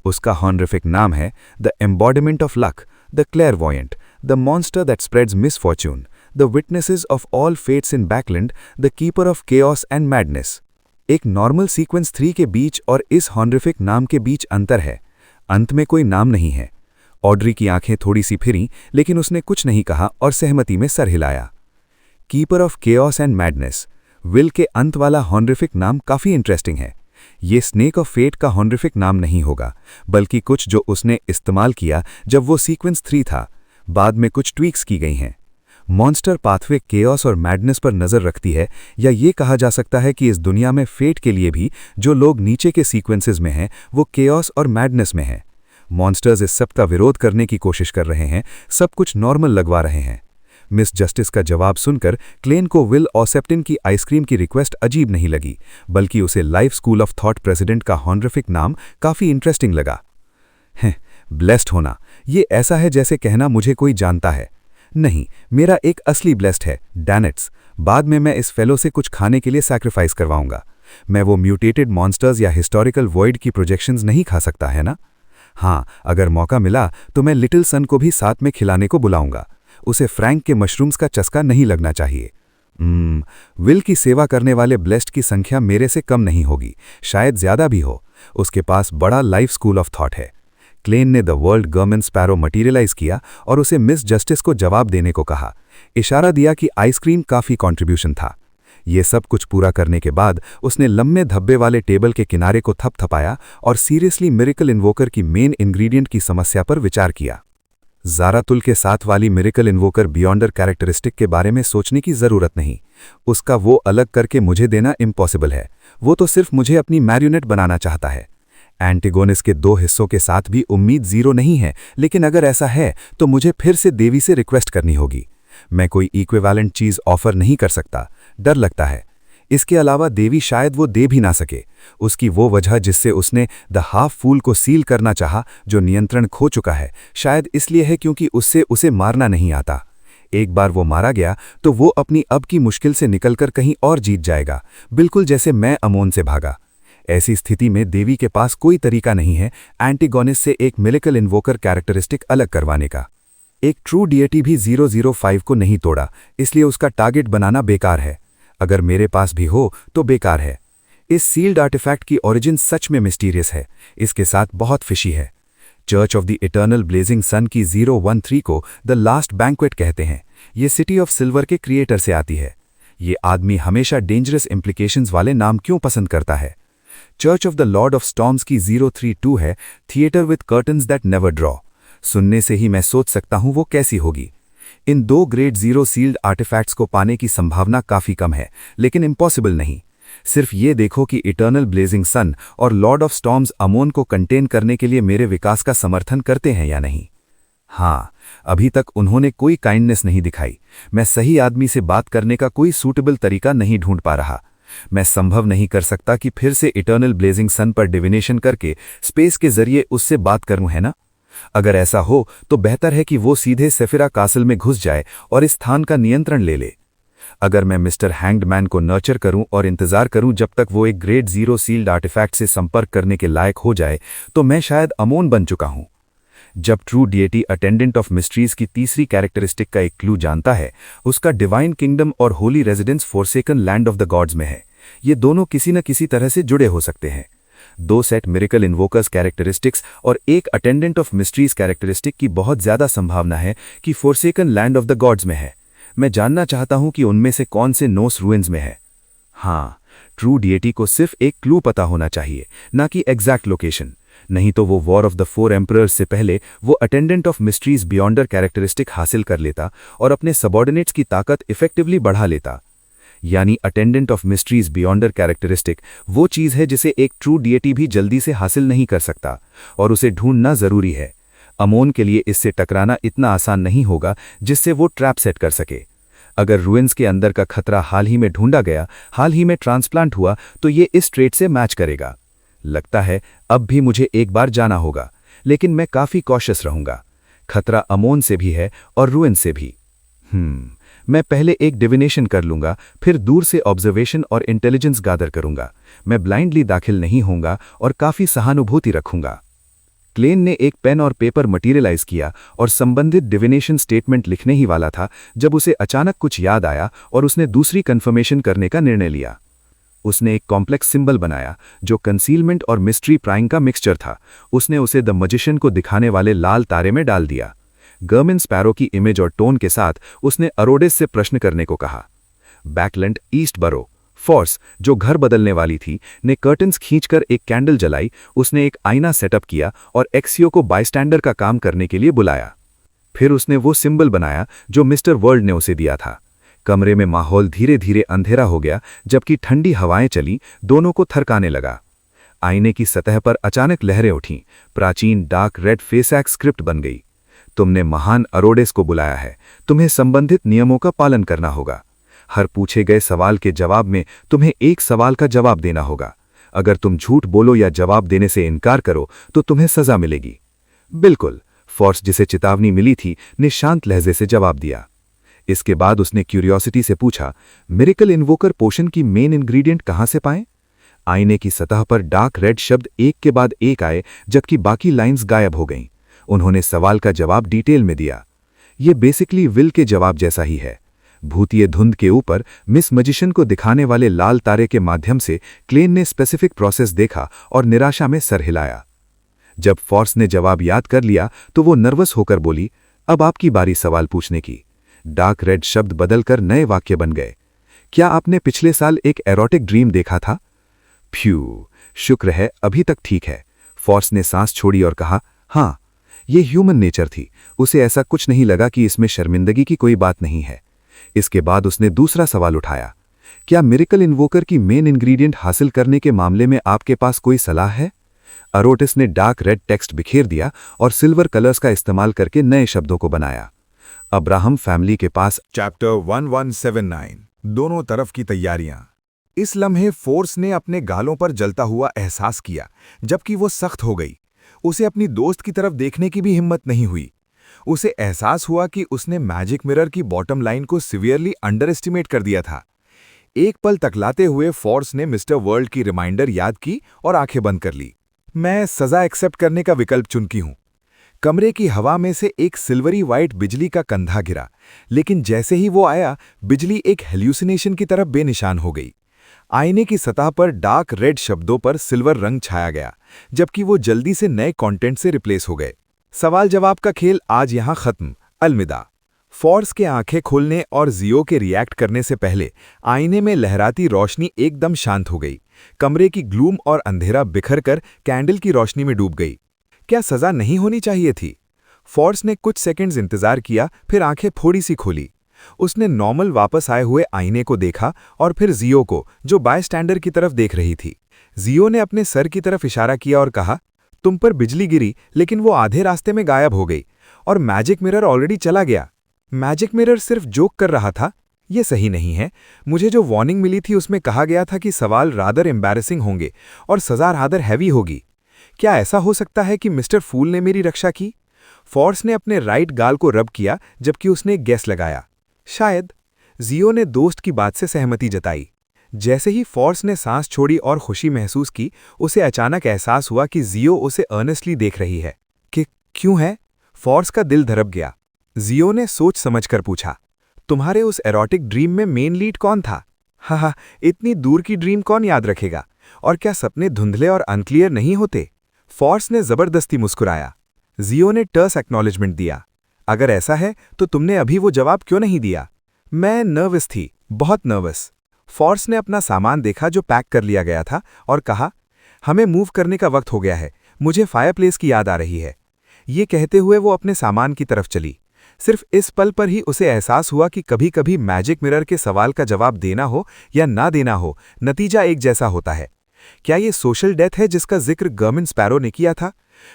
उसका हॉनरिफिक नाम है the embodiment of luck, the clairvoyant, the monster that spreads misfortune, the witnesses of all fates in Backlund, the keeper of chaos and madness. एक नॉर्मल सीक्वेंस 3 के बीच और इस हॉनरिफिक नाम के बीच अंतर है। अंत में कोई नाम नहीं है। ऑड्री की आंखें थोड़ी सी फिरीं, लेकिन उसने कुछ नहीं कहा और सहमति में सर हिलाया। Keeper of chaos and madness, will के अंत वाला हॉनरिफिक नाम काफी इंटरेस्टिंग है। ये स्नेक ऑफ फेट का हॉनरिफिक नाम नहीं होगा, बल्कि कुछ जो उसने इस्तेमाल किया जब वो सीक्वेंस 3 था। बाद में कुछ ट्वीक्स की गई हैं। मॉन्स्टर पाथवे केओस और मैडनेस पर नजर रखती है, या ये कहा जा सकता है कि इस दुनिया में फेट के लिए भी जो लोग नीचे के सीक्वेंसेस में हैं वो केओस और मैडनेस में हैं। मॉन्स्टर्स इस सब का विरोध करने की कोशिश कर रहे हैं, सब कुछ नॉर्मल लगवा रहे हैं। मिस जस्टिस का जवाब सुनकर क्लेन को विल ऑसेप्टिन की आइसक्रीम की रिक्वेस्ट अजीब नहीं लगी, बल्कि उसे life school of thought president का हॉनरिफिक नाम काफी इंटरेस्टिंग लगा। ब्लेस्ड होना, ये ऐसा है जैसे कहना मुझे कोई जानता है। नहीं, मेरा एक असली ब्लेस्ड है, डैनेट्स। बाद में मैं इस फेलो से कुछ खाने के लिए सैक्रिफाइस करवाऊंगा। मैं वो म्यूटेटेड मॉन्स्टर्स या हिस्टोरिकल वॉइड की प्रोजेक्शंस नहीं खा सकता, है ना? हाँ, अगर मौका मिला तो मैं लिटिल सन को भी साथ में खिलाने को बुलाऊंगा। उसे फ्रैंक के मशरूम्स का चस्का नहीं लगना चाहिए। विल की सेवा करने वाले ब्लेस्ड की संख्या मेरे से कम नहीं होगी, शायद ज्यादा भी हो। उसके पास बड़ा लाइफ स्कूल ऑफ थॉट है। क्लेन ने the world government sparrow materialise किया और उसे मिस जस्टिस को जवाब देने को कहा। इशारा दिया कि आइसक्रीम काफी कंट्रीब्यूशन था। ये सब कुछ पूरा करने के बाद उसने लंबे धब्बे वाले टेबल के किनारे को थपथपाया और सीरियसली मिरेकल इन्वोकर की मेन इंग्रेडिएंट की समस्या पर विचार किया। ज़ारातुल के साथ वाली मिरेकल इन्वोकर बियॉन्डर कैरेक्टरिस्टिक के बारे में सोचने की जरूरत नहीं। उसका वो अलग करके मुझे देना इम्पॉसिबल है। वो तो सिर्फ मुझे अपनी मैरियोनेट बनाना चाहता है। एंटिगोनिस के 2 हिस्सों के साथ भी उम्मीद 0 नहीं है, लेकिन अगर ऐसा है तो मुझे फिर से देवी से रिक्वेस्ट करनी होगी। मैं कोई इक्विवेलेंट चीज ऑफर नहीं कर सकता, डर लगता है। इसके अलावा देवी शायद वो दे भी ना सके। उसकी वो वजह जिससे उसने द हाफ फूल को सील करना चाहा, जो नियंत्रण खो चुका है, शायद इसलिए है क्योंकि उससे उसे मारना नहीं आता। एक बार वो मारा गया तो वो अपनी अब की मुश्किल से निकलकर कहीं और जीत जाएगा, बिल्कुल जैसे मैं अमोन से भागा। ऐसी स्थिति में देवी के पास कोई तरीका नहीं है एंटिगोनिस से एक मिरेकल इन्वोकर कैरेक्टरिस्टिक अलग करवाने का। एक ट्रू डिएटी भी 005 को नहीं तोड़ा, इसलिए उसका टारगेट बनाना बेकार है। अगर मेरे पास भी हो तो बेकार है। इस सील्ड आर्टिफैक्ट की ओरिजिन सच में मिस्टीरियस है, इसके साथ बहुत फिशी है। Church of the eternal blazing sun की 013 को द लास्ट बैंक्वेट कहते हैं। ये सिटी ऑफ सिल्वर के क्रिएटर से आती है। ये आदमी हमेशा डेंजरस इम्प्लीकेशंस वाले नाम क्यों पसंद करता है? Church of the Lord of storms की 032 है, theatre with curtains that never draw. सुनने से ही मैं सोच सकता हूं वो कैसी होगी। इन 2 ग्रेड 0 सील्ड आर्टिफैक्ट्स को पाने की संभावना काफी कम है, लेकिन इम्पॉसिबल नहीं। सिर्फ ये देखो कि इटर्नल ब्लेजिंग सन और लॉर्ड ऑफ स्टॉर्म्स अमोन को कंटेन करने के लिए मेरे विकास का समर्थन करते हैं या नहीं। हाँ, अभी तक उन्होंने कोई काइंडनेस नहीं दिखाई। मैं सही आदमी से बात करने का कोई सूटेबल तरीका नहीं ढूंढ पा रहा। मैं संभव नहीं कर सकता कि फिर से इटर्नल ब्लेजिंग सन पर डिविनेशन करके स्पेस के जरिए उससे बात करूं, है ना? अगर ऐसा हो तो बेहतर है कि वो सीधे सेफिरा कासल में घुस जाए और इस स्थान का नियंत्रण ले ले। अगर मैं मिस्टर हैंग्ड मैन को नर्चर करूं और इंतजार करूं जब तक वो एक ग्रेड 0 सील्ड आर्टिफैक्ट से संपर्क करने के लायक हो जाए, तो मैं शायद अमोन बन चुका हूं। जब true deity attendant of mysteries की तीसरी कैरेक्टरिस्टिक का एक क्लू जानता है, उसका डिवाइन किंगडम और Holi residence forsaken land of the gods में है। ये दोनों किसी न किसी तरह से जुड़े हो सकते हैं। 2 सेट मिरेकल इन्वोकर्स कैरेक्टरिस्टिक्स और एक अटेंडेंट ऑफ मिस्ट्रीज कैरेक्टरिस्टिक की बहुत ज्यादा संभावना है कि forsaken land of the gods में है। मैं जानना चाहता हूं कि उनमें से कौन से नोस रूइंस में है। हाँ, ट्रू डिएटी को सिर्फ एक क्लू पता होना चाहिए, ना कि एग्जैक्ट लोकेशन। नहीं तो वो वॉर ऑफ द 4 एम्परर्स से पहले वो attendant of mysteries beyonder characteristic हासिल कर लेता और अपने सबॉर्डिनेट्स की ताकत इफेक्टिवली बढ़ा लेता। यानी attendant of mysteries beyonder characteristic वो चीज़ है जिसे एक ट्रू डिएटी भी जल्दी से हासिल नहीं कर सकता, और उसे ढूंढना जरूरी है। अमोन के लिए इससे टकराना इतना आसान नहीं होगा जिससे वो ट्रैप सेट कर सके। अगर रुइंस के अंदर का खतरा हाल ही में ढूंढा गया, हाल ही में ट्रांसप्लांट हुआ, तो ये इस ट्रेट से मैच करेगा। लगता है अब भी मुझे एक बार जाना होगा, लेकिन मैं काफी कॉशियस रहूंगा। खतरा अमोन से भी है और रुइन से भी। मैं पहले एक डिविनेशन कर लूंगा, फिर दूर से ऑब्जर्वेशन और इंटेलिजेंस गैदर करूंगा। मैं ब्लाइंडली दाखिल नहीं होऊंगा और काफी सहानुभूति रखूंगा। क्लेन ने एक पेन और पेपर मटीरियलाइज किया और संबंधित डिविनेशन स्टेटमेंट लिखने ही वाला था जब उसे अचानक कुछ याद आया और उसने दूसरी कन्फर्मेशन करने का निर्णय लिया। उसने एक कॉम्प्लेक्स सिंबल बनाया जो कंसीलमेंट और मिस्ट्री प्राइंग का मिक्सचर था। उसने उसे द मजिशियन को दिखाने वाले लाल तारे में डाल दिया। गर्मिन स्पैरो की इमेज और टोन के साथ उसने अरोडेस से प्रश्न करने को कहा। बैकलैंड ईस्ट बरो फोर्स, जो घर बदलने वाली थी, ने कर्टन्स खींचकर एक कैंडल जलाई। उसने एक आईना सेटअप किया और एक्सियो को बाइस्टैंडर का काम करने के लिए बुलाया। फिर उसने वो सिंबल बनाया जो मिस्टर वर्ल्ड ने उसे दिया था। कमरे में माहौल धीरे धीरे अंधेरा हो गया, जबकि ठंडी हवाएं चली, दोनों को थरकाने लगा। आईने की सतह पर अचानक लहरें उठीं। प्राचीन डार्क रेड फेसैक स्क्रिप्ट बन गई। तुमने महान अरोडेस को बुलाया है। तुम्हें संबंधित नियमों का पालन करना होगा। हर पूछे गए सवाल के जवाब में तुम्हें एक सवाल का जवाब देना होगा। अगर तुम झूठ बोलो या जवाब देने से इनकार करो तो तुम्हें सजा मिलेगी। बिल्कुल, फोर्स जिसे चेतावनी मिली थी ने शांत लहजे से जवाब दिया। इसके बाद उसने क्यूरियोसिटी से पूछा, मिरेकल इन्वोकर पोशन की मेन इंग्रेडिएंट कहां से पाएं? आईने की सतह पर डार्क रेड शब्द एक के बाद एक आए, जबकि बाकी लाइंस गायब हो गईं। उन्होंने सवाल का जवाब डिटेल में दिया। ये बेसिकली विल के जवाब जैसा ही है। भूतिए धुंध के ऊपर मिस मजिशियन को दिखाने वाले लाल तारे के माध्यम से क्लेन ने स्पेसिफिक प्रोसेस देखा और निराशा में सर हिलाया। जब फोर्स ने जवाब याद कर लिया तो वो नर्वस होकर बोली, अब आपकी बारी सवाल पूछने की। डार्क रेड शब्द बदलकर नए वाक्य बन गए। क्या आपने पिछले साल एक एरोटिक ड्रीम देखा था? फ्यू, शुक्र है अभी तक ठीक है। फोर्स ने सांस छोड़ी और कहा, हाँ, ये ह्यूमन नेचर थी। उसे ऐसा कुछ नहीं लगा कि इसमें शर्मिंदगी की कोई बात नहीं है। इसके बाद उसने दूसरा सवाल उठाया, क्या मिरेकल इन्वोकर की मेन इंग्रेडिएंट हासिल करने के मामले में आपके पास कोई सलाह है? अरोटिस ने डार्क रेड टेक्स्ट बिखेर दिया और सिल्वर कलर्स का इस्तेमाल करके नए शब्दों को बनाया। अब्राहम फैमिली के पास चैप्टर 1179 दोनों तरफ की तैयारियां। इस लम्हे फोर्स ने अपने गालों पर जलता हुआ एहसास किया, जबकि वो सख्त हो गई। उसे अपनी दोस्त की तरफ देखने की भी हिम्मत नहीं हुई। उसे एहसास हुआ कि उसने मैजिक मिरर की बॉटम लाइन को सिवियरली अंडर एस्टिमेट कर दिया था। एक पल तकलाते हुए फोर्स ने मिस्टर वर्ल्ड की रिमाइंडर याद की और आंखें बंद कर ली। मैं सजा एक्सेप्ट करने का विकल्प चुनती हूं। कमरे की हवा में से एक सिल्वरी वाइट बिजली का कंधा गिरा, लेकिन जैसे ही वो आया, बिजली एक हेल्यूसिनेशन की तरफ बेनिशान हो गई। आईने की सतह पर डार्क रेड शब्दों पर सिल्वर रंग छाया गया, जबकि वो जल्दी से नए कंटेंट से रिप्लेस हो गए। सवाल जवाब का खेल आज यहां खत्म। अलविदा। फोर्स के आंखें खोलने और जियो के रिएक्ट करने से पहले आईने में लहराती रोशनी एकदम शांत हो गई। कमरे की ग्लूम और अंधेरा बिखरकर कैंडल की रोशनी में डूब गई। क्या सजा नहीं होनी चाहिए थी? फोर्स ने कुछ सेकंड्स इंतजार किया, फिर आंखें थोड़ी सी खोली। उसने नॉर्मल वापस आए हुए आईने को देखा और फिर जियो को, जो बायस्टैंडर की तरफ देख रही थी। जियो ने अपने सर की तरफ इशारा किया और कहा, तुम पर बिजली गिरी, लेकिन वो आधे रास्ते में गायब हो गई। और मैजिक मिरर ऑलरेडी चला गया। मैजिक मिरर सिर्फ जोक कर रहा था, ये सही नहीं है। मुझे जो वार्निंग मिली थी उसमें कहा गया था कि सवाल रादर एम्बैरेसिंग होंगे और सज़ा रादर हैवी होगी। क्या ऐसा हो सकता है कि मिस्टर फूल ने मेरी रक्षा की? फॉर्स ने अपने राइट गाल को रब किया जबकि उसने एक गेस लगाया। शायद। जियो ने दोस्त की बात से सहमति जताई। जैसे ही फॉर्स ने सांस छोड़ी और खुशी महसूस की, उसे अचानक एहसास हुआ कि जियो उसे अर्नेस्टली देख रही है। कि क्यों है? फॉर्स का दिल धड़क गया। जियो ने सोच समझकर पूछा, तुम्हारे उस एरोटिक ड्रीम में मेन लीड कौन था? हाँ, इतनी दूर की ड्रीम कौन याद रखेगा? और क्या सपने धुंधले और अनक्लियर नहीं होते? फॉर्स ने जबरदस्ती मुस्कुराया। जियो ने टर्स एक्नॉलेजमेंट दिया। अगर ऐसा है तो तुमने अभी वो जवाब क्यों नहीं दिया? मैं नर्वस थी, बहुत नर्वस। फॉर्स ने अपना सामान देखा जो पैक कर लिया गया था और कहा, हमें मूव करने का वक्त हो गया है, मुझे फायरप्लेस की याद आ रही है। ये कहते हुए वो अपने सामान की तरफ चली। सिर्फ इस पल पर ही उसे एहसास हुआ कि कभी-कभी मैजिक मिरर के सवाल का जवाब देना हो या ना देना हो, नतीजा एक जैसा होता है। क्या ये सोशल डेथ है जिसका जिक्र गर्मिन स्पैरो ने किया था?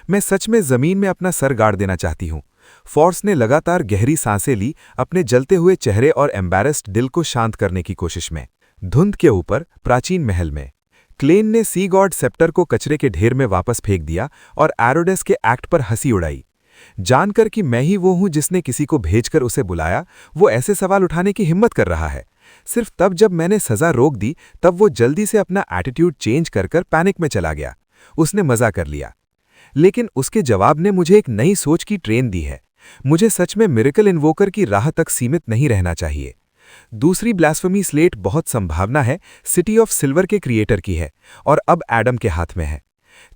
मैं सच में जमीन में अपना सर गाड़ देना चाहती हूँ। फॉर्स ने लगातार गहरी सांसें ली, अपने जलते हुए चेहरे और एम्बैरेस्ड दिल को शांत करने की कोशिश में। धुंध के ऊपर प्राचीन महल में क्लेन ने सी गॉड सेप्टर को कचरे के ढेर में वापस फेंक दिया और एरोडेस के एक्ट पर हंसी उड़ाई। जानकर कि मैं ही वो हूं जिसने किसी को भेजकर उसे बुलाया, वो ऐसे सवाल उठाने की हिम्मत कर रहा है। सिर्फ तब जब मैंने सजा रोक दी तब वो जल्दी से अपना एटीट्यूड चेंज कर पैनिक में चला गया। उसने मजा कर लिया। लेकिन उसके जवाब ने मुझे एक नई सोच की ट्रेन दी है। मुझे सच में मिरेकल इन्वोकर की राह तक सीमित नहीं रहना चाहिए। दूसरी ब्लास्फेमी स्लेट बहुत संभावना है सिटी ऑफ सिल्वर के क्रिएटर की है और अब एडम के हाथ में है।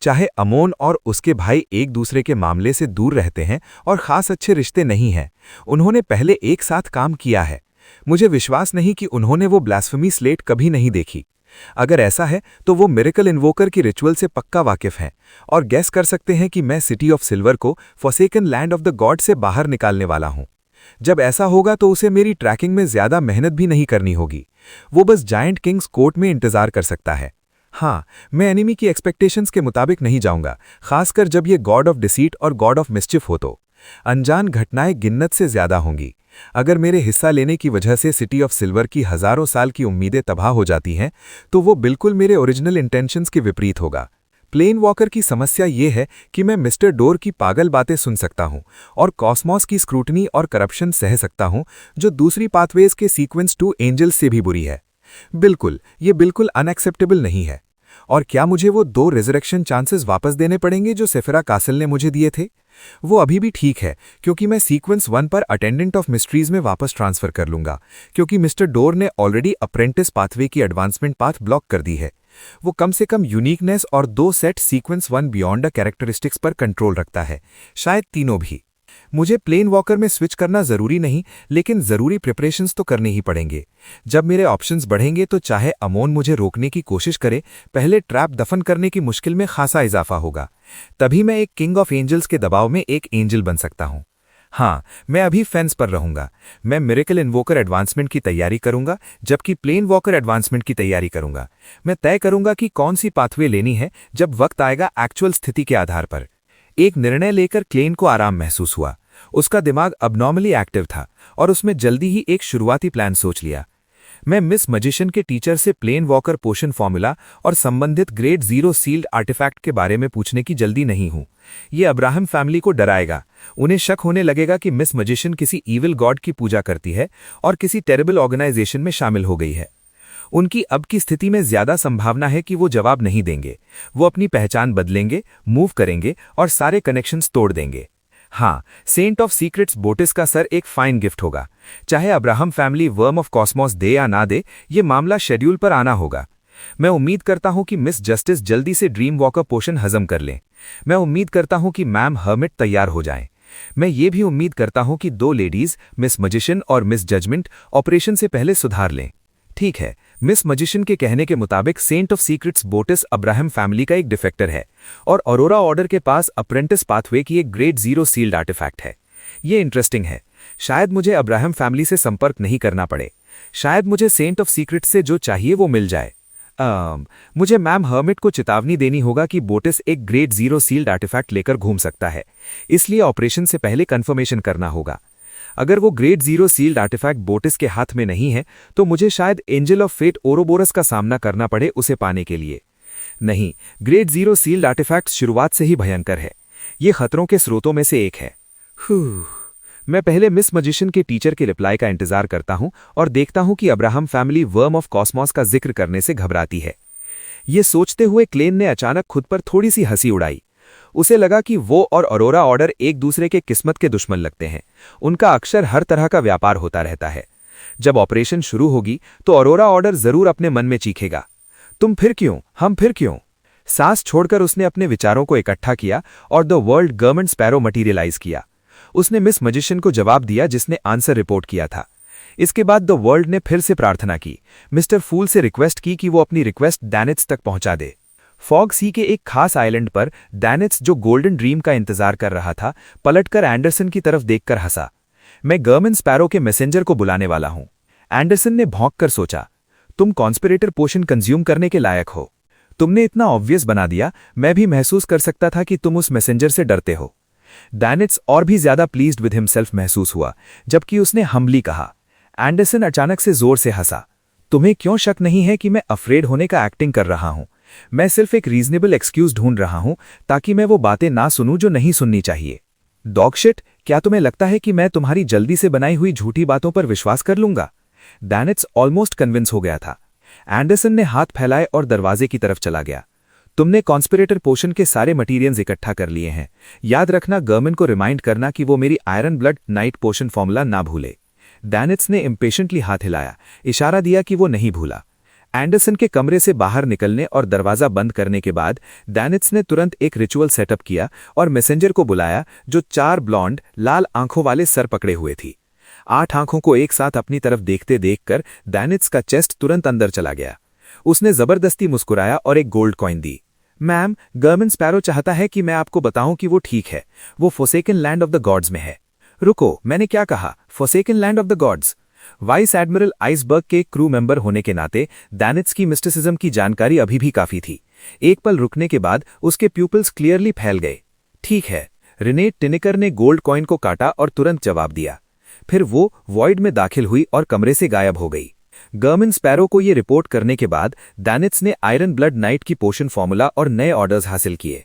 चाहे अमोन और उसके भाई एक दूसरे के मामले से दूर रहते हैं और खास अच्छे रिश्ते नहीं हैं, उन्होंने पहले एक साथ काम किया है। मुझे विश्वास नहीं कि उन्होंने वो ब्लास्फेमी स्लेट कभी नहीं देखी। अगर ऐसा है तो वो मिरेकल इन्वोकर की रिचुअल से पक्का वाकिफ हैं और गैस कर सकते हैं कि मैं सिटी ऑफ सिल्वर को forsaken land of the God से बाहर निकालने वाला हूं। जब ऐसा होगा तो उसे मेरी ट्रैकिंग में ज्यादा मेहनत भी नहीं करनी होगी। वो बस जायंट किंग्स कोर्ट में इंतजार कर सकता है। हाँ, मैं एनिमी की एक्सपेक्टेशंस के मुताबिक नहीं जाऊंगा, खासकर जब ये गॉड ऑफ डिसीट और गॉड ऑफ मिस्चिफ हो तो। अनजान घटनाएं गिन्नत से ज्यादा होंगी। अगर मेरे हिस्सा लेने की वजह से सिटी ऑफ सिल्वर की हजारों साल की उम्मीदें तबाह हो जाती हैं, तो वो बिल्कुल मेरे ओरिजिनल इंटेंशंस के विपरीत होगा। प्लेन वॉकर की समस्या ये है कि मैं मिस्टर डोर की पागल बातें सुन सकता हूं और कॉस्मॉस की स्क्रूटनी और करप्शन सह सकता हूं, जो दूसरी पाथवेज के सीक्वेंस 2 एंजल्स से भी बुरी है। बिल्कुल, ये बिल्कुल अनएक्सेप्टेबल नहीं है। और क्या मुझे वो 2 रिजरेक्शन चांसेस वापस देने पड़ेंगे जो सेफिरा कासल ने मुझे दिए थे? वो अभी भी ठीक है, क्योंकि मैं सीक्वेंस 1 पर अटेंडेंट ऑफ मिस्ट्रीज में वापस ट्रांसफर कर लूंगा, क्योंकि मिस्टर डोर ने ऑलरेडी अप्रेंटिस पाथवे की एडवांसमेंट पाथ ब्लॉक कर दी है। वो कम से कम यूनिकनेस और 2 set sequence 1 beyond the characteristics पर कंट्रोल रखता है, शायद तीनों भी। मुझे प्लेन वॉकर में स्विच करना जरूरी नहीं, लेकिन जरूरी प्रिपरेशंस तो करने ही पड़ेंगे। जब मेरे ऑप्शंस बढ़ेंगे तो चाहे अमोन मुझे रोकने की कोशिश करे, पहले ट्रैप दफन करने की मुश्किल में खासा इजाफा होगा। तभी मैं एक किंग ऑफ एंजल्स के दबाव में एक एंजल बन सकता हूं। हाँ, मैं अभी फेंस पर रहूंगा। मैं मिरेकल इन्वोकर एडवांसमेंट की तैयारी करूंगा, जबकि प्लेन वॉकर एडवांसमेंट की तैयारी करूंगा। मैं तय करूंगा कि कौन सी पाथवे लेनी है जब वक्त आएगा, एक्चुअल स्थिति के आधार पर। एक निर्णय लेकर क्लेन को आराम महसूस हुआ। उसका दिमाग अबनॉर्मली एक्टिव था और उसमें जल्दी ही एक शुरुआती प्लान सोच लिया। मैं मिस मजिशियन के टीचर से प्लेन वॉकर पोशन फॉर्मूला और संबंधित ग्रेड 0 सील्ड आर्टिफैक्ट के बारे में पूछने की जल्दी नहीं हूं। ये अब्राहम फैमिली को डराएगा। उन्हें शक होने लगेगा कि मिस मजिशियन किसी ईविल गॉड की पूजा करती है और किसी टेरेबल ऑर्गेनाइजेशन में शामिल हो गई है। उनकी अब की स्थिति में ज्यादा संभावना है कि वो जवाब नहीं देंगे। वो अपनी पहचान बदलेंगे, मूव करेंगे और सारे कनेक्शंस तोड़ देंगे। हाँ, सेंट ऑफ सीक्रेट्स बोटिस का सर एक फाइन गिफ्ट होगा। चाहे Abraham family worm of cosmos दे या ना दे, ये मामला शेड्यूल पर आना होगा। मैं उम्मीद करता हूं कि मिस जस्टिस जल्दी से ड्रीम वॉकर पोशन हजम कर लें। मैं उम्मीद करता हूं कि मैम हर्मिट तैयार हो जाएं। मैं ये भी उम्मीद करता हूं कि 2 लेडीज, मिस मजिशियन और मिस जजमेंट, ऑपरेशन से पहले सुधार लें। ठीक है, मिस मजिशियन के कहने के मुताबिक saint of secrets Botis Abraham family का एक डिफेक्टर है और ऑरोरा ऑर्डर के पास अप्रेंटिस पाथवे की एक ग्रेड 0 सील्ड आर्टिफैक्ट है। ये इंटरेस्टिंग है। शायद मुझे अब्राहम फैमिली से संपर्क नहीं करना पड़े। शायद मुझे सेंट ऑफ सीक्रेट्स से जो चाहिए वो मिल जाए। मुझे मैम हर्मिट को चेतावनी देनी होगा कि बोटिस एक ग्रेड 0 सील्ड आर्टिफैक्ट लेकर घूम सकता है, इसलिए ऑपरेशन से पहले कंफर्मेशन करना होगा। अगर वो ग्रेड 0 सील्ड आर्टिफैक्ट बोटिस के हाथ में नहीं है तो मुझे शायद एंजल ऑफ फेट ओरोबोरस का सामना करना पड़े उसे पाने के लिए। नहीं, ग्रेड 0 सील्ड आर्टिफैक्ट शुरुआत से ही भयंकर है। ये खतरों के स्रोतों में से एक है। मैं पहले मिस मजिशियन के टीचर के रिप्लाई का इंतजार करता हूं और देखता हूं कि Abraham family worm of Cosmos का जिक्र करने से घबराती है। ये सोचते हुए क्लेन ने अचानक खुद पर थोड़ी सी हंसी उड़ाई। उसे लगा कि वो और अरोरा ऑर्डर एक दूसरे के किस्मत के दुश्मन लगते हैं। उनका अक्सर हर तरह का व्यापार होता रहता है। जब ऑपरेशन शुरू होगी तो अरोरा ऑर्डर जरूर अपने मन में चीखेगा, तुम फिर क्यों, हम फिर क्यों। सांस छोड़कर उसने अपने विचारों को इकट्ठा किया और the world government sparrow materialise किया। उसने मिस मजिशियन को जवाब दिया जिसने आंसर रिपोर्ट किया था। इसके बाद द वर्ल्ड ने फिर से प्रार्थना की, मिस्टर फूल से रिक्वेस्ट की कि वो अपनी रिक्वेस्ट डैनिट्स तक पहुंचा दे। फॉग सी के एक खास आइलैंड पर डैनिट्स, जो गोल्डन ड्रीम का इंतजार कर रहा था, पलटकर एंडरसन की तरफ देखकर हंसा। मैं गवर्नमेंट स्पैरो के मैसेंजर को बुलाने वाला हूं। एंडरसन ने भौंक कर सोचा, तुम कॉन्स्पिरेटर पोशन कंज्यूम करने के लायक हो। तुमने इतना ऑब्वियस बना दिया, मैं भी महसूस कर सकता था कि तुम उस मैसेंजर से डरते हो। डैनिट्स और भी ज्यादा प्लीज्ड विद हिमसेल्फ महसूस हुआ जबकि उसने हम्बली कहा। एंडरसन अचानक से जोर से हंसा, तुम्हें क्यों शक नहीं है कि मैं अफ्रेड होने का एक्टिंग कर रहा हूं? मैं सिर्फ एक रीजनेबल एक्सक्यूज ढूंढ रहा हूं ताकि मैं वो बातें ना सुनूं जो नहीं सुननी चाहिए। डॉगशिट, क्या तुम्हें लगता है कि मैं तुम्हारी जल्दी से बनाई हुई झूठी बातों पर विश्वास कर लूंगा? डैनिट्स ऑलमोस्ट कन्विंस हो गया था। एंडरसन ने हाथ फैलाए और दरवाजे की तरफ चला गया। तुमने कॉन्स्पिरेटर पोशन के सारे मटीरियल्स इकट्ठा कर लिए हैं। याद रखना, गवर्नमेंट को रिमाइंड करना कि वो मेरी आयरन ब्लड नाइट पोशन फॉर्मूला ना भूले। डैनिट्स ने इम्पेशेंटली हाथ हिलाया, इशारा दिया कि वो नहीं भूला। एंडरसन के कमरे से बाहर निकलने और दरवाजा बंद करने के बाद डैनिट्स ने तुरंत एक रिचुअल सेटअप किया और मैसेंजर को बुलाया, जो 4 ब्लॉन्ड लाल आंखों वाले सर पकड़े हुए थी। 8 आंखों को एक साथ अपनी तरफ देखते देखकर डैनिट्स का चेस्ट तुरंत अंदर चला गया। उसने जबरदस्ती मुस्कुराया और एक गोल्ड कॉइन दी। मैम, गवर्नमेंट स्पैरो चाहता है कि मैं आपको बताऊं कि वो ठीक है। वो forsaken land of the gods में है। रुको, मैंने क्या कहा? Forsaken land of the gods? Vice admiral Iceberg के क्रू मेंबर होने के नाते डैनिट्स की मिस्टिसिज्म की जानकारी अभी भी काफी थी। एक पल रुकने के बाद उसके प्यूपल्स क्लियरली फैल गए। ठीक है। रिनेट टिनिकर ने गोल्ड कॉइन को काटा और तुरंत जवाब दिया। फिर वो वॉइड में दाखिल हुई और कमरे से गायब हो गई। गवर्नमेंट स्पैरो को ये रिपोर्ट करने के बाद डैनिट्स ने आयरन ब्लड नाइट की पोशन फॉर्मूला और नए ऑर्डर्स हासिल किए।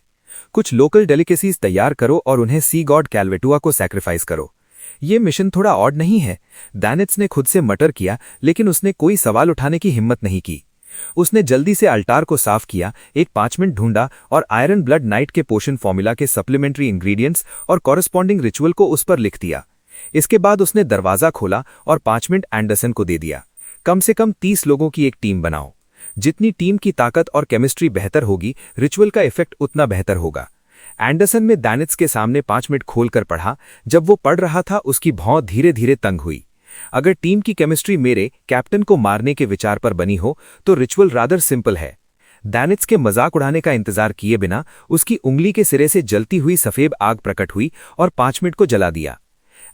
कुछ लोकल डेलिकेसीज तैयार करो और उन्हें सी गॉड कैल्वेटुआ को सैक्रिफाइस करो। ये मिशन थोड़ा ऑड नहीं है? डैनिट्स ने खुद से मटर किया, लेकिन उसने कोई सवाल उठाने की हिम्मत नहीं की। उसने जल्दी से अल्टार को साफ किया, एक 5 मिनट ढूंढा और आयरन ब्लड नाइट के पोशन फॉर्मूला के सप्लीमेंट्री इंग्रेडिएंट्स और कॉरेस्पॉन्डिंग रिचुअल को उस पर लिख दिया। इसके बाद उसने दरवाजा खोला और 5 मिनट एंडरसन को दे दिया। कम से कम 30 लोगों की एक टीम बनाओ। जितनी टीम की ताकत और केमिस्ट्री बेहतर होगी, रिचुअल का इफेक्ट उतना बेहतर होगा। एंडरसन ने डैनिट्स के सामने 5 मिनट खोलकर पढ़ा। जब वो पढ़ रहा था, उसकी भौं धीरे धीरे तंग हुई। अगर टीम की केमिस्ट्री मेरे कैप्टन को मारने के विचार पर बनी हो तो रिचुअल रादर सिंपल है। डैनिट्स के मजाक उड़ाने का इंतजार किए बिना उसकी उंगली के सिरे से जलती हुई सफेद आग प्रकट हुई और 5 मिनट को जला दिया।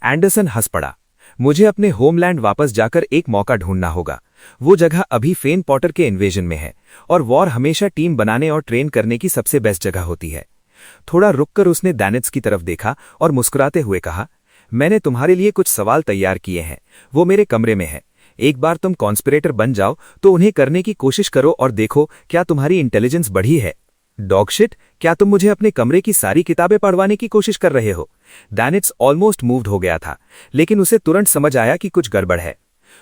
एंडरसन हंस पड़ा। मुझे अपने होमलैंड वापस जाकर एक मौका ढूंढना होगा। वो जगह अभी फेन पॉटर के इन्वेजन में है और वॉर हमेशा टीम बनाने और ट्रेन करने की सबसे बेस्ट जगह होती है। थोड़ा रुककर उसने डैनिट्स की तरफ देखा और मुस्कुराते हुए कहा, मैंने तुम्हारे लिए कुछ सवाल तैयार किए हैं। वो मेरे कमरे में है। एक बार तुम कॉन्स्पिरेटर बन जाओ तो उन्हें करने की कोशिश करो और देखो क्या तुम्हारी इंटेलिजेंस बढ़ी है। डॉगशिट, क्या तुम मुझे अपने कमरे की सारी किताबें पढ़वाने की कोशिश कर रहे हो? डैनिट्स ऑलमोस्ट मूव्ड हो गया था, लेकिन उसे तुरंत समझ आया कि कुछ गड़बड़ है।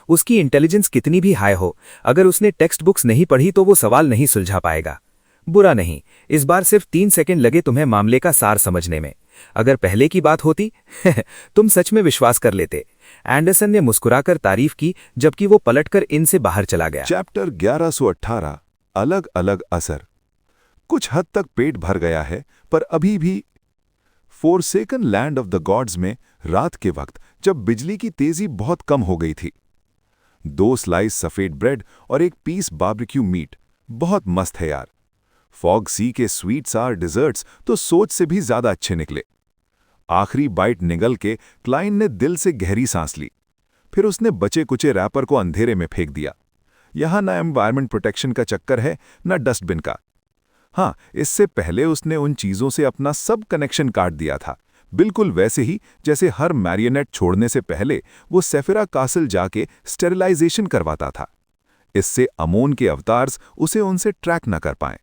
उसकी इंटेलिजेंस कितनी भी हाई हो, अगर उसने टेक्स्ट बुक्स नहीं पढ़ी तो वो सवाल नहीं सुलझा पाएगा। बुरा नहीं, इस बार सिर्फ 3 सेकंड लगे तुम्हें मामले का सार समझने में। अगर पहले की बात होती तुम सच में विश्वास कर लेते। एंडरसन ने मुस्कुराकर तारीफ की जबकि वो पलटकर इनसे बाहर चला गया। चैप्टर 1118 अलग अलग असर। कुछ हद तक पेट भर गया है, पर अभी भी forsaken land of the gods में रात के वक्त जब बिजली की तेजी बहुत कम हो गई थी, 2 स्लाइस सफेद ब्रेड और एक पीस बारबेक्यू मीट, बहुत मस्त है यार। फॉग सी के स्वीट सार डिजर्ट्स तो सोच से भी ज्यादा अच्छे निकले। आखिरी बाइट निगल के क्लाइन ने दिल से गहरी सांस ली। फिर उसने बचे कुचे रैपर को अंधेरे में फेंक दिया। यहाँ ना एनवायरनमेंट प्रोटेक्शन का चक्कर है, ना डस्टबिन का। हाँ, इससे पहले उसने उन चीज़ों से अपना सब कनेक्शन काट दिया था, बिल्कुल वैसे ही जैसे हर मैरियनेट छोड़ने से पहले वो सेफिरा कासल जाके स्टेरिलाइजेशन करवाता था। इससे अमोन के अवतार्स उसे उनसे ट्रैक न कर पाएं।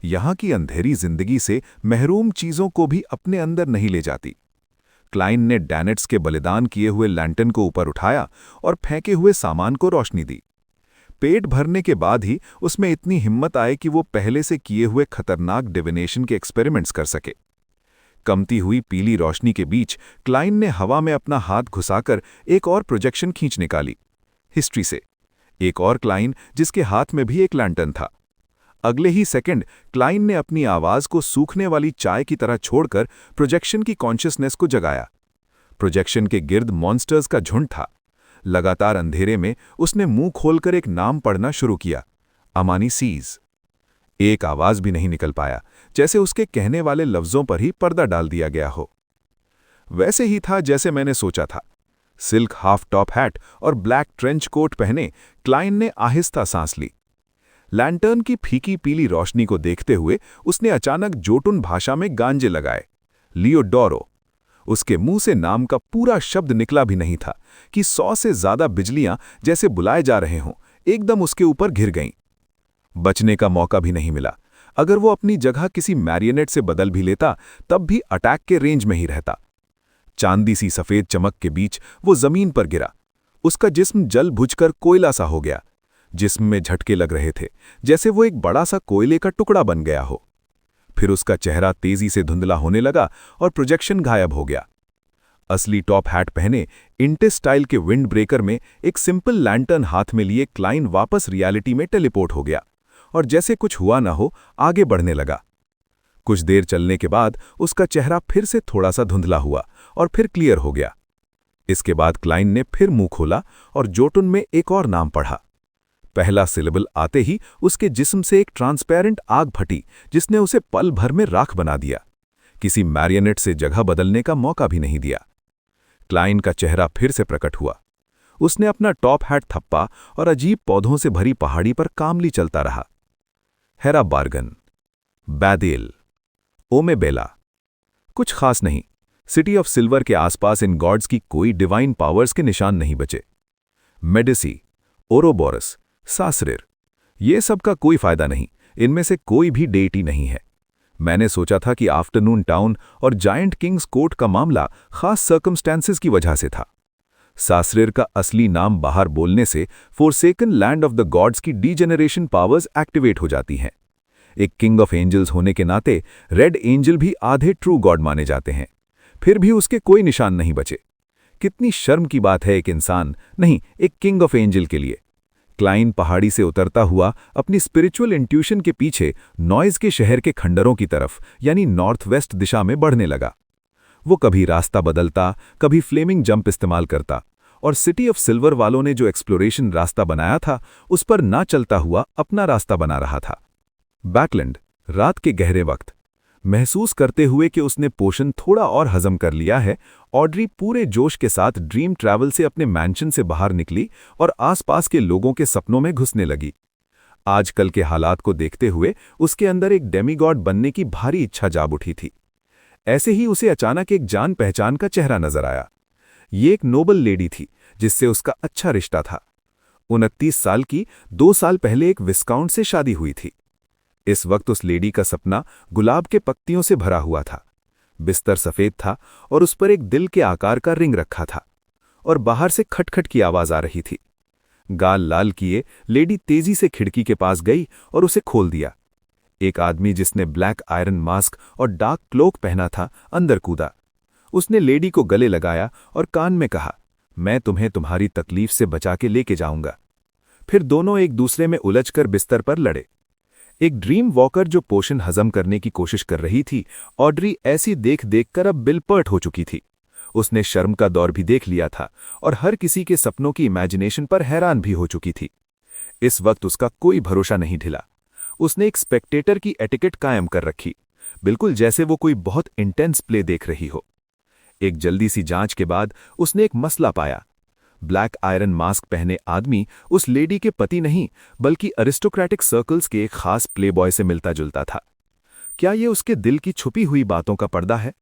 यहाँ की अंधेरी जिंदगी से महरूम चीज़ों को भी अपने अंदर नहीं ले जाती। क्लाइन ने डैनेट्स के बलिदान किए हुए लैंटर्न को ऊपर उठाया और फेंके हुए सामान को रोशनी दी। पेट भरने के बाद ही उसमें इतनी हिम्मत आए कि वो पहले से किए हुए खतरनाक डिविनेशन के एक्सपेरिमेंट्स कर सके। कमती हुई पीली रोशनी के बीच क्लाइन ने हवा में अपना हाथ घुसाकर एक और प्रोजेक्शन खींच निकाली, हिस्ट्री से। एक और क्लाइन जिसके हाथ में भी एक लैंटर्न था। अगले ही सेकंड क्लाइन ने अपनी आवाज को सूखने वाली चाय की तरह छोड़कर प्रोजेक्शन की कॉन्शियसनेस को जगाया। प्रोजेक्शन के गिर्द मॉन्स्टर्स का झुंड था। लगातार अंधेरे में उसने मुंह खोलकर एक नाम पढ़ना शुरू किया, अमानी सीज। एक आवाज भी नहीं निकल पाया, जैसे उसके कहने वाले लफ्जों पर ही पर्दा डाल दिया गया हो। वैसे ही था जैसे मैंने सोचा था। सिल्क हाफ टॉप हैट और ब्लैक ट्रेंच कोट पहने क्लाइन ने आहिस्ता सांस ली। लैंटर्न की फीकी पीली रोशनी को देखते हुए उसने अचानक जोटुन भाषा में गांजे लगाए, लियोडोरो। उसके मुंह से नाम का पूरा शब्द निकला भी नहीं था कि 100 से ज्यादा बिजलियां जैसे बुलाए जा रहे हों एकदम उसके ऊपर घिर गईं। बचने का मौका भी नहीं मिला। अगर वो अपनी जगह किसी मैरियनेट से बदल भी लेता तब भी अटैक के रेंज में ही रहता। चांदी सी सफेद चमक के बीच वो जमीन पर गिरा। उसका जिस्म जल बुझकर कोयला सा हो गया। जिस्म में झटके लग रहे थे, जैसे वो एक बड़ा सा कोयले का टुकड़ा बन गया हो। फिर उसका चेहरा तेजी से धुंधला होने लगा और प्रोजेक्शन गायब हो गया। असली टॉप हैट पहने इंटेस स्टाइल के विंड ब्रेकर में एक सिंपल लैंटर्न हाथ में लिए क्लाइन वापस रियलिटी में टेलीपोर्ट हो गया और जैसे कुछ हुआ न हो आगे बढ़ने लगा। कुछ देर चलने के बाद उसका चेहरा फिर से थोड़ा सा धुंधला हुआ और फिर क्लियर हो गया। इसके बाद क्लाइन ने फिर मुंह खोला और जोटुन में एक और नाम पढ़ा। पहला सिलेबल आते ही उसके जिस्म से एक ट्रांसपेरेंट आग फटी जिसने उसे पल भर में राख बना दिया। किसी मैरियनेट से जगह बदलने का मौका भी नहीं दिया। क्लाइन का चेहरा फिर से प्रकट हुआ। उसने अपना टॉप हैट थप्पा और अजीब पौधों से भरी पहाड़ी पर कामली चलता रहा। हेरा बार्गन, बैदेल, ओमेबेला, कुछ खास नहीं। सिटी ऑफ सिल्वर के आसपास इन गॉड्स की कोई डिवाइन पावर्स के निशान नहीं बचे। मेडिसी, ओरोबोरस, सासरिर, ये सब का कोई फायदा नहीं। इनमें से कोई भी डेटी नहीं है। मैंने सोचा था कि आफ्टरनून टाउन और जायंट किंग्स कोर्ट का मामला खास सर्कमस्टेंसेस की वजह से था। सासरिर का असली नाम बाहर बोलने से forsaken land of the God's की डीजेनरेशन पावर्स एक्टिवेट हो जाती हैं। एक किंग ऑफ एंजल्स होने के नाते रेड एंजल भी आधे ट्रू गॉड माने जाते हैं। फिर भी उसके कोई निशान नहीं बचे। कितनी शर्म की बात है एक इंसान, नहीं एक किंग ऑफ एंजल के लिए। क्लाइन पहाड़ी से उतरता हुआ अपनी स्पिरिचुअल इंट्यूशन के पीछे नॉइज के शहर के खंडरों की तरफ यानी नॉर्थ वेस्ट दिशा में बढ़ने लगा। वो कभी रास्ता बदलता, कभी फ्लेमिंग जंप इस्तेमाल करता और सिटी ऑफ सिल्वर वालों ने जो एक्सप्लोरेशन रास्ता बनाया था उस पर ना चलता हुआ अपना रास्ता बना रहा था। बैकलैंड, रात के गहरे वक्त। महसूस करते हुए कि उसने पोषण थोड़ा और हजम कर लिया है, ऑड्री पूरे जोश के साथ ड्रीम ट्रैवल से अपने मैंशन से बाहर निकली और आसपास के लोगों के सपनों में घुसने लगी। आजकल के हालात को देखते हुए उसके अंदर एक डेमीगॉड बनने की भारी इच्छा जाग उठी थी। ऐसे ही उसे अचानक एक जान पहचान का चेहरा नजर आया। ये एक नोबल लेडी थी जिससे उसका अच्छा रिश्ता था। 29 साल की, 2 साल पहले एक विस्काउंट से शादी हुई थी। इस वक्त उस लेडी का सपना गुलाब के पत्तियों से भरा हुआ था। बिस्तर सफेद था और उस पर एक दिल के आकार का रिंग रखा था और बाहर से खटखट की आवाज आ रही थी। गाल लाल किए लेडी तेजी से खिड़की के पास गई और उसे खोल दिया। एक आदमी जिसने ब्लैक आयरन मास्क और डार्क क्लोक पहना था अंदर कूदा। उसने लेडी को गले लगाया और कान में कहा, मैं तुम्हें तुम्हारी तकलीफ से बचा के लेके जाऊंगा। फिर दोनों एक दूसरे में उलझकर बिस्तर पर लड़े। एक ड्रीम वॉकर जो पोषण हजम करने की कोशिश कर रही थी, ऑड्री ऐसी देख देखकर अब बिलपर्ट हो चुकी थी। उसने शर्म का दौर भी देख लिया था और हर किसी के सपनों की इमेजिनेशन पर हैरान भी हो चुकी थी। इस वक्त उसका कोई भरोसा नहीं ढिला। उसने एक स्पेक्टेटर की एटिकेट कायम कर रखी, बिल्कुल जैसे वो कोई बहुत इंटेंस प्ले देख रही हो। एक जल्दी सी जांच के बाद उसने एक मसला पाया। ब्लैक आयरन मास्क पहने आदमी उस लेडी के पति नहीं बल्कि अरिस्टोक्रेटिक सर्कल्स के एक खास प्लेबॉय से मिलता जुलता था। क्या ये उसके दिल की छुपी हुई बातों का पर्दा है?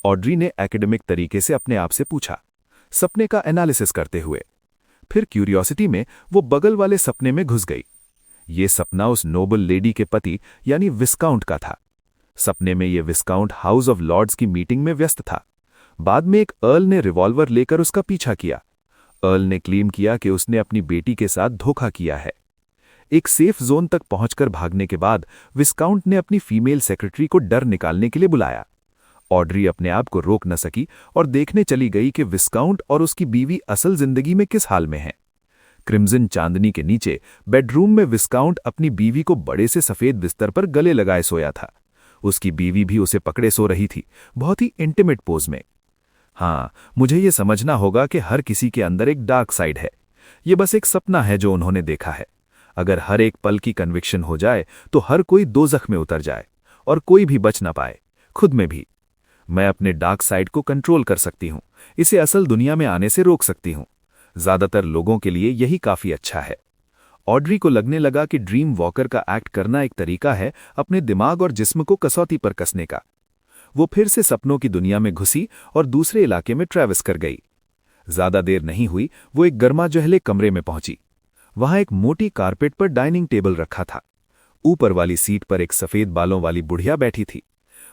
ऑड्री ने एकेडमिक तरीके से अपने आप से पूछा, सपने का एनालिसिस करते हुए। फिर क्यूरियोसिटी में वो बगल वाले सपने में घुस गई। ये सपना उस नोबल लेडी के पति यानी विस्काउंट का था। सपने में ये विस्काउंट हाउस ऑफ लॉर्ड्स की मीटिंग में व्यस्त था। बाद में एक अर्ल ने रिवॉल्वर लेकर उसका पीछा किया। अर्ल ने क्लेम किया कि उसने अपनी बेटी के साथ धोखा किया है। एक सेफ जोन तक पहुंचकर भागने के बाद विस्काउंट ने अपनी फीमेल सेक्रेटरी को डर निकालने के लिए बुलाया। ऑड्री अपने आप को रोक न सकी और देखने चली गई कि विस्काउंट और उसकी बीवी असल जिंदगी में किस हाल में हैं। क्रिम्जन चांदनी के नीचे बेडरूम में विस्काउंट अपनी बीवी को बड़े से सफेद बिस्तर पर गले लगाए सोया था। उसकी बीवी भी उसे पकड़े सो रही थी, बहुत ही इंटीमेट पोज में। हाँ, मुझे ये समझना होगा कि हर किसी के अंदर एक डार्क साइड है। ये बस एक सपना है जो उन्होंने देखा है। अगर हर एक पल की कन्विक्शन हो जाए तो हर कोई दोज़ख में उतर जाए और कोई भी बच ना पाए, खुद में भी। मैं अपने डार्क साइड को कंट्रोल कर सकती हूँ, इसे असल दुनिया में आने से रोक सकती हूँ। ज्यादातर लोगों के लिए यही काफी अच्छा है। ऑड्री को लगने लगा कि ड्रीम वॉकर का एक्ट करना एक तरीका है अपने दिमाग और जिस्म को कसौटी पर कसने का। वो फिर से सपनों की दुनिया में घुसी और दूसरे इलाके में ट्रैवस कर गई। ज्यादा देर नहीं हुई, वो एक गर्माजहले कमरे में पहुंची। वहां एक मोटी कारपेट पर डाइनिंग टेबल रखा था। ऊपर वाली सीट पर एक सफेद बालों वाली बुढ़िया बैठी थी।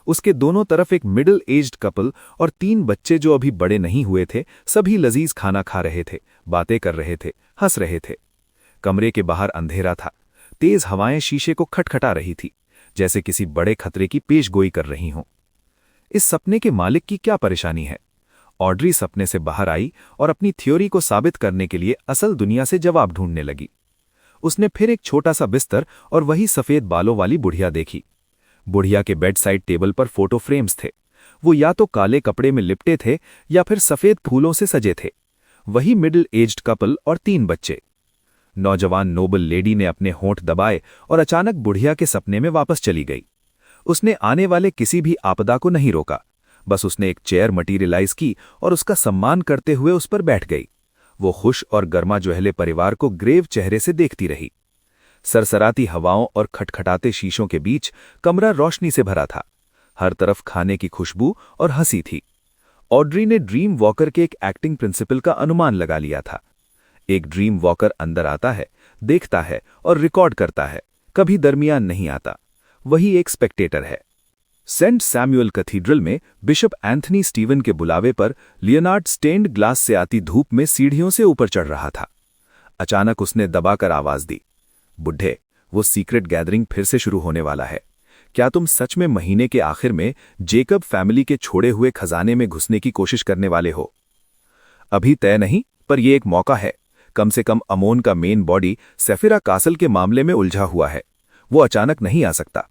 उसके दोनों तरफ एक मिडिल एज्ड कपल और 3 बच्चे जो अभी बड़े नहीं हुए थे। सभी लजीज खाना खा रहे थे, बातें कर रहे थे, हंस रहे थे। कमरे के बाहर अंधेरा था। तेज हवाएं शीशे को खटखटा रही थी, जैसे किसी बड़े खतरे की पेशगोई कर रही हों। इस सपने के मालिक की क्या परेशानी है? ऑड्री सपने से बाहर आई और अपनी थ्योरी को साबित करने के लिए असल दुनिया से जवाब ढूंढने लगी। उसने फिर एक छोटा सा बिस्तर और वही सफेद बालों वाली बुढ़िया देखी। बुढ़िया के बेड साइड टेबल पर फोटो फ्रेम्स थे। वो या तो काले कपड़े में लिपटे थे या फिर सफेद फूलों से सजे थे। वही मिडिल एज्ड कपल और 3 बच्चे। नौजवान नोबल लेडी ने अपने होंठ दबाए और अचानक बुढ़िया के सपने में वापस चली गई। उसने आने वाले किसी भी आपदा को नहीं रोका, बस उसने एक चेयर मटीरियलाइज की और उसका सम्मान करते हुए उस पर बैठ गई। वो खुश और गर्माजोहले परिवार को ग्रेव चेहरे से देखती रही। सरसराती हवाओं और खटखटाते शीशों के बीच कमरा रोशनी से भरा था। हर तरफ खाने की खुशबू और हंसी थी। ऑड्री ने ड्रीम वॉकर के एक एक्टिंग प्रिंसिपल का अनुमान लगा लिया था। एक ड्रीम वॉकर अंदर आता है, देखता है और रिकॉर्ड करता है, कभी दरमियान नहीं आता। वही एक स्पेक्टेटर है। सेंट सैमुअल कैथीड्रल में बिशप एंथनी स्टीवन के बुलावे पर लियोनार्ड स्टेन्ड ग्लास से आती धूप में सीढ़ियों से ऊपर चढ़ रहा था। अचानक उसने दबाकर आवाज दी, बुढ़े, वो सीक्रेट गैदरिंग फिर से शुरू होने वाला है। क्या तुम सच में महीने के आखिर में जेकब फैमिली के छोड़े हुए खजाने में घुसने की कोशिश करने वाले हो? अभी तय नहीं, पर यह एक मौका है। कम से कम अमोन का मेन बॉडी सेफिरा कासल के मामले में उलझा हुआ है। वो अचानक नहीं आ सकता।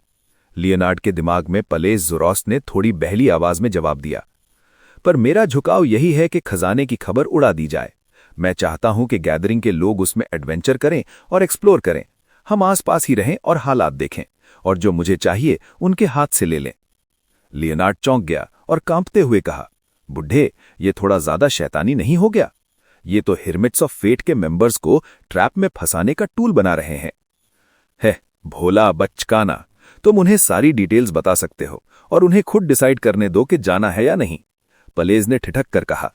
लियोनार्ड के दिमाग में पलेस ज़ोरोस्ट ने थोड़ी बहली आवाज में जवाब दिया, पर मेरा झुकाव यही है कि खजाने की खबर उड़ा दी जाए। मैं चाहता हूं कि गैदरिंग के लोग उसमें एडवेंचर करें और एक्सप्लोर करें। हम आसपास ही रहें और हालात देखें, और जो मुझे चाहिए उनके हाथ से ले लें। लियोनार्ड चौंक गया और कांपते हुए कहा, बुढ़े, ये थोड़ा ज्यादा शैतानी नहीं हो गया? ये तो हिरमिट्स ऑफ फेट के मेंबर्स को ट्रैप में फंसाने का टूल बना रहे हैं। है भोला बचकाना, तुम उन्हें सारी डिटेल्स बता सकते हो और उन्हें खुद डिसाइड करने दो कि जाना है या नहीं, पलेज ने ठिठक कर कहा।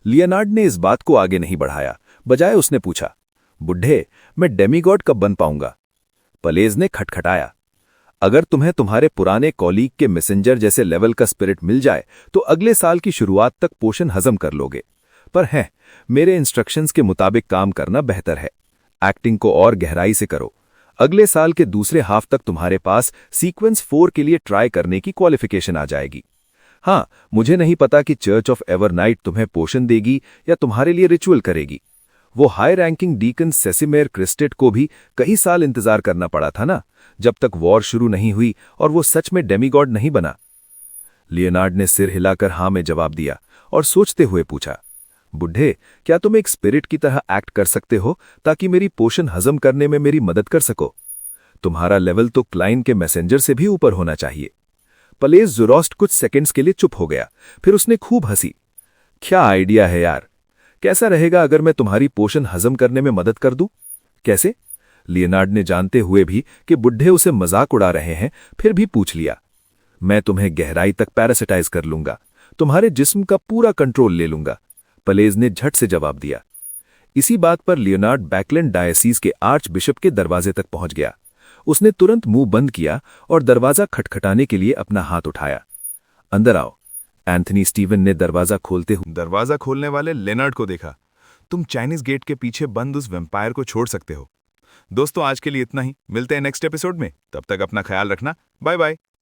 लियोनार्ड ने इस बात को आगे नहीं बढ़ाया, बजाय उसने पूछा, बुढ़े, मैं डेमीगॉड कब बन पाऊंगा? पलेज ने खटखटाया, अगर तुम्हें तुम्हारे पुराने कॉलीग के मैसेंजर जैसे लेवल का स्पिरिट मिल जाए तो अगले साल की शुरुआत तक पोषण हजम कर लोगे। पर है, मेरे इंस्ट्रक्शंस के मुताबिक काम करना बेहतर है। एक्टिंग को और गहराई से करो। अगले साल के दूसरे हाफ तक तुम्हारे पास सीक्वेंस 4 के लिए ट्राई करने की क्वालिफिकेशन आ जाएगी। हाँ, मुझे नहीं पता कि चर्च ऑफ एवरनाइट तुम्हें पोषण देगी या तुम्हारे लिए रिचुअल करेगी। वो हाई रैंकिंग डीकन सेसिमेर क्रिस्टेट को भी कई साल इंतजार करना पड़ा था ना, जब तक वॉर शुरू नहीं हुई और वो सच में डेमीगॉड नहीं बना। लियोनार्ड ने सिर हिलाकर हाँ में जवाब दिया और सोचते हुए पूछा, बुढ़े, क्या तुम एक स्पिरिट की तरह एक्ट कर सकते हो ताकि मेरी पोषण हजम करने में मेरी मदद कर सको? तुम्हारा लेवल तो क्लाइन के मैसेंजर से भी ऊपर होना चाहिए। पलेस ज़ोरोस्ट कुछ सेकंड्स के लिए चुप हो गया, फिर उसने खूब हंसी। क्या आइडिया है यार, कैसा रहेगा अगर मैं तुम्हारी पोषण हजम करने में मदद कर दूं? कैसे? लियोनार्ड ने जानते हुए भी कि बुढ़े उसे मजाक उड़ा रहे हैं, फिर भी पूछ लिया। मैं तुम्हें गहराई तक पैरासिटाइज कर लूंगा, तुम्हारे जिस्म का पूरा कंट्रोल ले लूंगा, पलेज ने झट से जवाब दिया। इसी बात पर लियोनार्ड बैकलैंड डायसीज के आर्च बिशप के दरवाजे तक पहुंच गया। उसने तुरंत मुंह बंद किया और दरवाजा खटखटाने के लिए अपना हाथ उठाया। अंदर आओ। एंथनी स्टीवन ने दरवाजा खोलते हुए दरवाजा खोलने वाले लेनर्ड को देखा। तुम चाइनीज गेट के पीछे बंद उस वेम्पायर को छोड़ सकते हो। दोस्तों, आज के लिए इतना ही। मिलते हैं नेक्स्ट एपिसोड में। तब तक अपना ख्याल रखना। Bye bye.